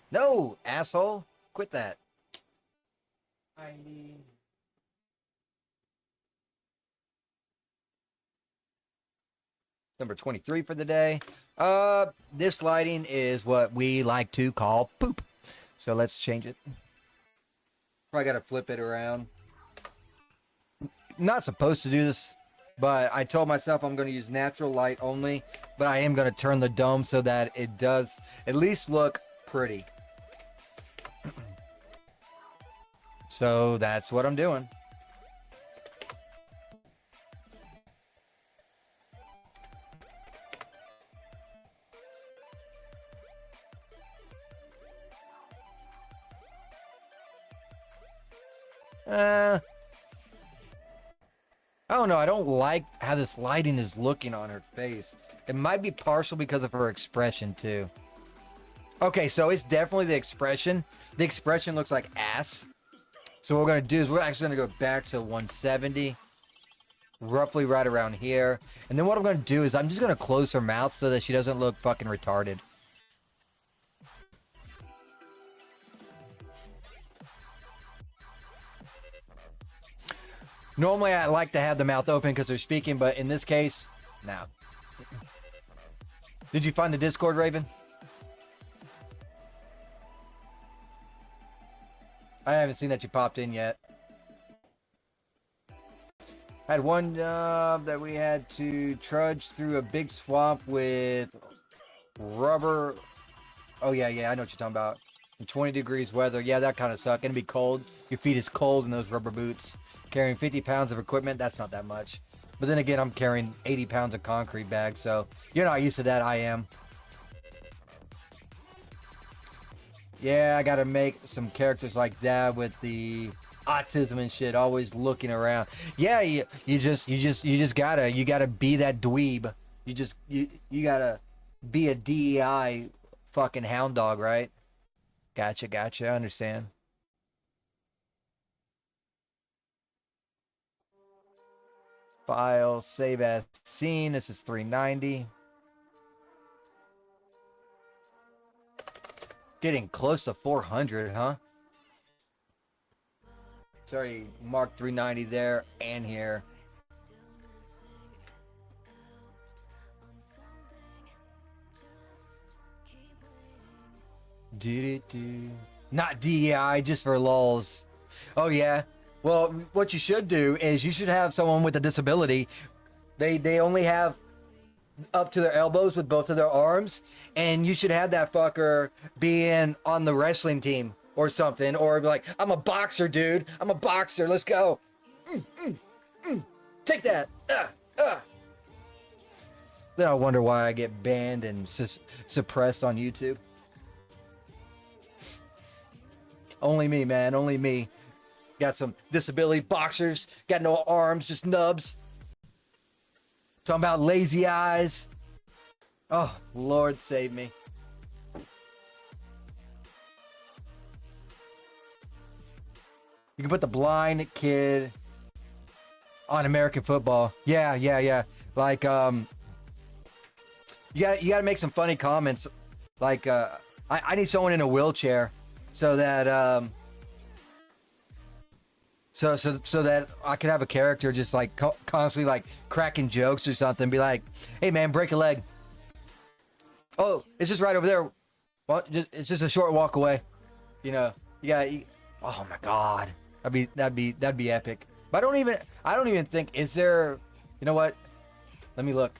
No, asshole! Quit that. I need. Number 23 for the day. This lighting is what we like to call poop. So let's change it. Probably gotta flip it around. Not supposed to do this, but I told myself I'm going to use natural light only, but I am going to turn the dome so that it does at least look pretty. So that's what I'm doing. I don't know. I don't like how this lighting is looking on her face. It might be partial because of her expression, too. Okay, so it's definitely the expression. The expression looks like ass. So what we're going to do is we're actually going to go back to 170. Roughly right around here. And then what I'm going to do is I'm just going to close her mouth so that she doesn't look fucking retarded. Normally, I like to have the mouth open because they're speaking, but in this case, no. Did you find the Discord, Raven? I haven't seen that you popped in yet. I had one job that we had to trudge through a big swamp with rubber. Oh, yeah, I know what you're talking about. In 20 degrees weather. Yeah, that kind of sucked. Gonna be cold. Your feet is cold in those rubber boots. Carrying 50 pounds of equipment, that's not that much. But then again, I'm carrying 80 pounds of concrete bags, so you're not used to that, I am. Yeah, I gotta make some characters like that with the autism and shit, always looking around. Yeah, you gotta be that dweeb. You gotta be a DEI fucking hound dog, right? Gotcha, I understand. File, save as scene. This is 390. Getting close to 400, huh? Sorry, mark 390 there and here. Do. Not DEI, just for lulz. Oh yeah. Well, what you should do is you should have someone with a disability. They only have up to their elbows with both of their arms, and you should have that fucker being on the wrestling team or something, or be like, I'm a boxer, dude. I'm a boxer. Let's go. Take that. Then I wonder why I get banned and suppressed on YouTube. Only me, man. Only me. Got some disability boxers. Got no arms, just nubs. Talking about lazy eyes. Oh, Lord save me. You can put the blind kid on American football. Yeah. Like, you gotta make some funny comments. Like, I need someone in a wheelchair so that, so that I could have a character just like constantly like cracking jokes or something. Be like, hey man, break a leg. Oh, it's just right over there. Well, it's just a short walk away. You know, oh my God, that'd be epic. But I don't even think, is there, you know what? Let me look.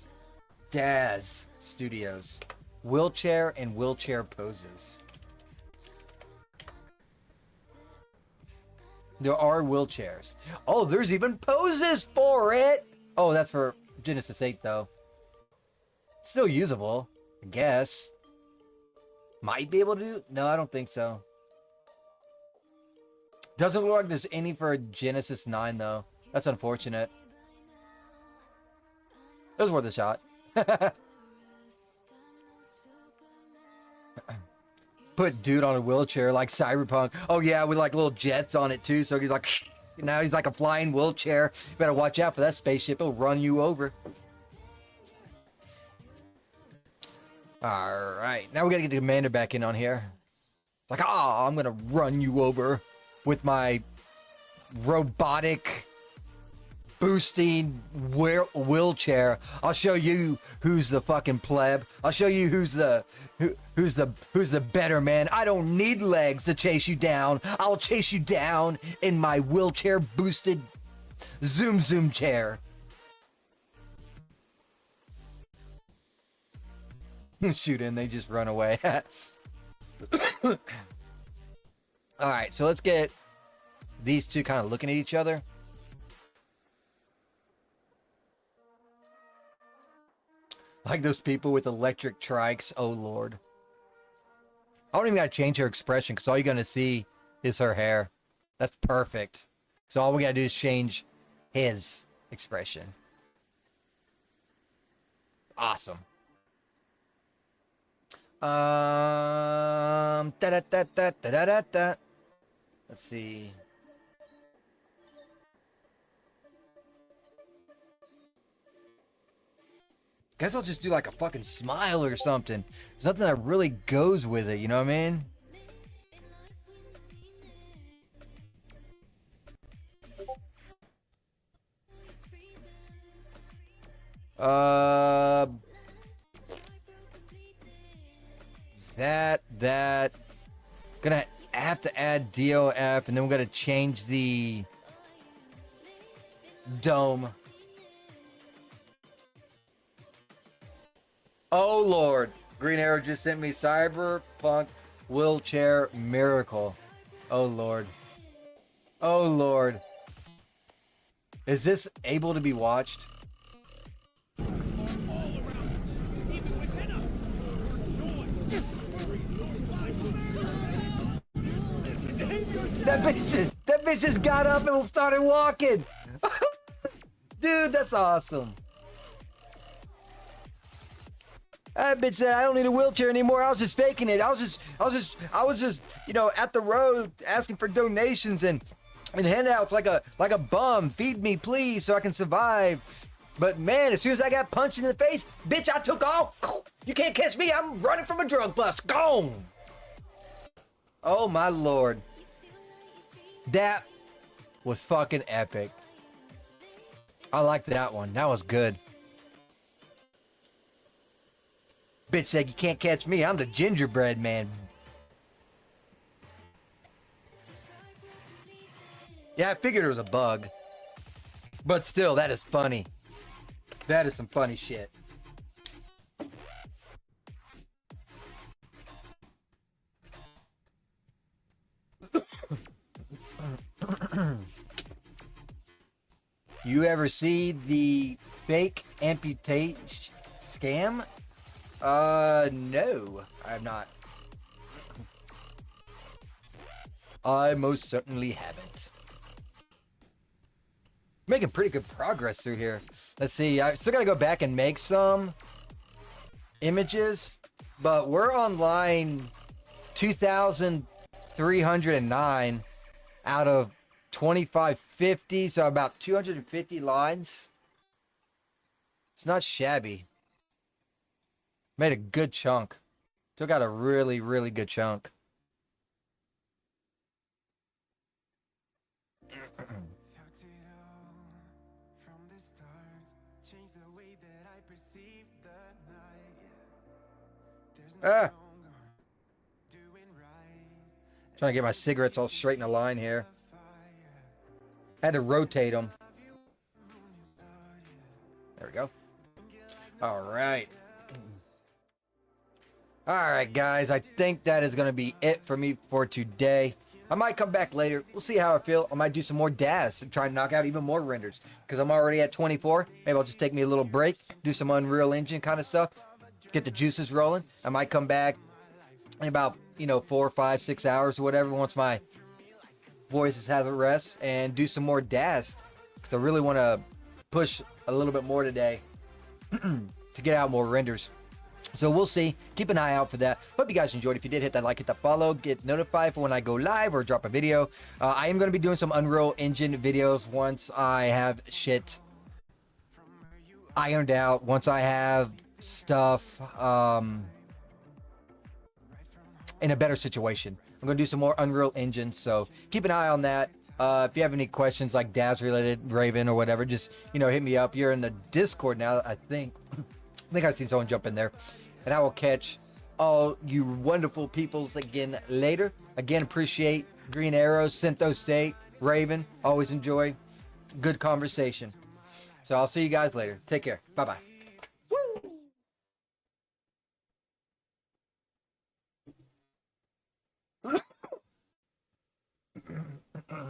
Daz Studios, wheelchair and wheelchair poses. There are wheelchairs. Oh, there's even poses for it. Oh, that's for Genesis 8 though. Still usable, I guess. Might be able to do. No, I don't think so. Doesn't look like there's any for Genesis 9 though. That's unfortunate. It was worth a shot. Put dude on a wheelchair like Cyberpunk. Oh yeah, with like little jets on it too. So he's like, now he's like a flying wheelchair. You better watch out for that spaceship. It'll run you over. All right, now we gotta get the commander back in on here. Like, I'm gonna run you over with my robotic boosting wheelchair. I'll show you who's the fucking pleb. I'll show you who's the better man. I don't need legs to chase you down. I'll chase you down in my wheelchair boosted zoom chair. Shoot, and they just run away. All right, so let's get these two kind of looking at each other. Like those people with electric trikes. Oh, Lord. I don't even got to change her expression because all you're going to see is her hair. That's perfect. So all we got to do is change his expression. Awesome. Let's see. Guess I'll just do like a fucking smile or something. Something that really goes with it, you know what I mean? That. Gonna have to add DOF, and then we're gonna change the dome. Oh, Lord. Green Arrow just sent me Cyberpunk Wheelchair Miracle. Oh, Lord. Oh, Lord. Is this able to be watched? That bitch just got up and started walking. Dude, that's awesome. That bitch said, I don't need a wheelchair anymore. I was just faking it. I was just, you know, at the road asking for donations and handouts like a bum. Feed me, please, so I can survive. But man, as soon as I got punched in the face, bitch, I took off. You can't catch me. I'm running from a drug bust. Gone. Oh my Lord. That was fucking epic. I liked that one. That was good. Bitch said, you can't catch me. I'm the gingerbread man. Yeah, I figured it was a bug. But still, that is funny. That is some funny shit. You ever see the fake amputate scam? No, I have not. I most certainly haven't. Making pretty good progress through here. Let's see, I still gotta go back and make some images, but we're on line 2,309 out of 2,550, so about 250 lines. It's not shabby. Made a good chunk. Still got a really, really good chunk. Ah! Trying to get my cigarettes all straight in a line here. Had to rotate them. There we go. All right. All right, guys. I think that is going to be it for me for today. I might come back later. We'll see how I feel. I might do some more Daz and try to knock out even more renders because I'm already at 24. Maybe I'll just take me a little break, do some Unreal Engine kind of stuff, get the juices rolling. I might come back in about, 4, 5, 6 hours or whatever once my voices have a rest and do some more Daz because I really want to push a little bit more today to get out more renders. So we'll see. Keep an eye out for that. Hope you guys enjoyed. If you did, hit that like, hit that follow, get notified for when I go live or drop a video. I am going to be doing some Unreal Engine videos once I have shit ironed out, once I have stuff in a better situation. I'm going to do some more Unreal Engine, so keep an eye on that. If you have any questions like Daz related, Raven or whatever, just, hit me up. You're in the Discord now, I think. I think I've seen someone jump in there. And I will catch all you wonderful peoples again later. Again, appreciate Green Arrows, Syntho State, Raven. Always enjoy good conversation. So I'll see you guys later. Take care. Bye-bye. Woo!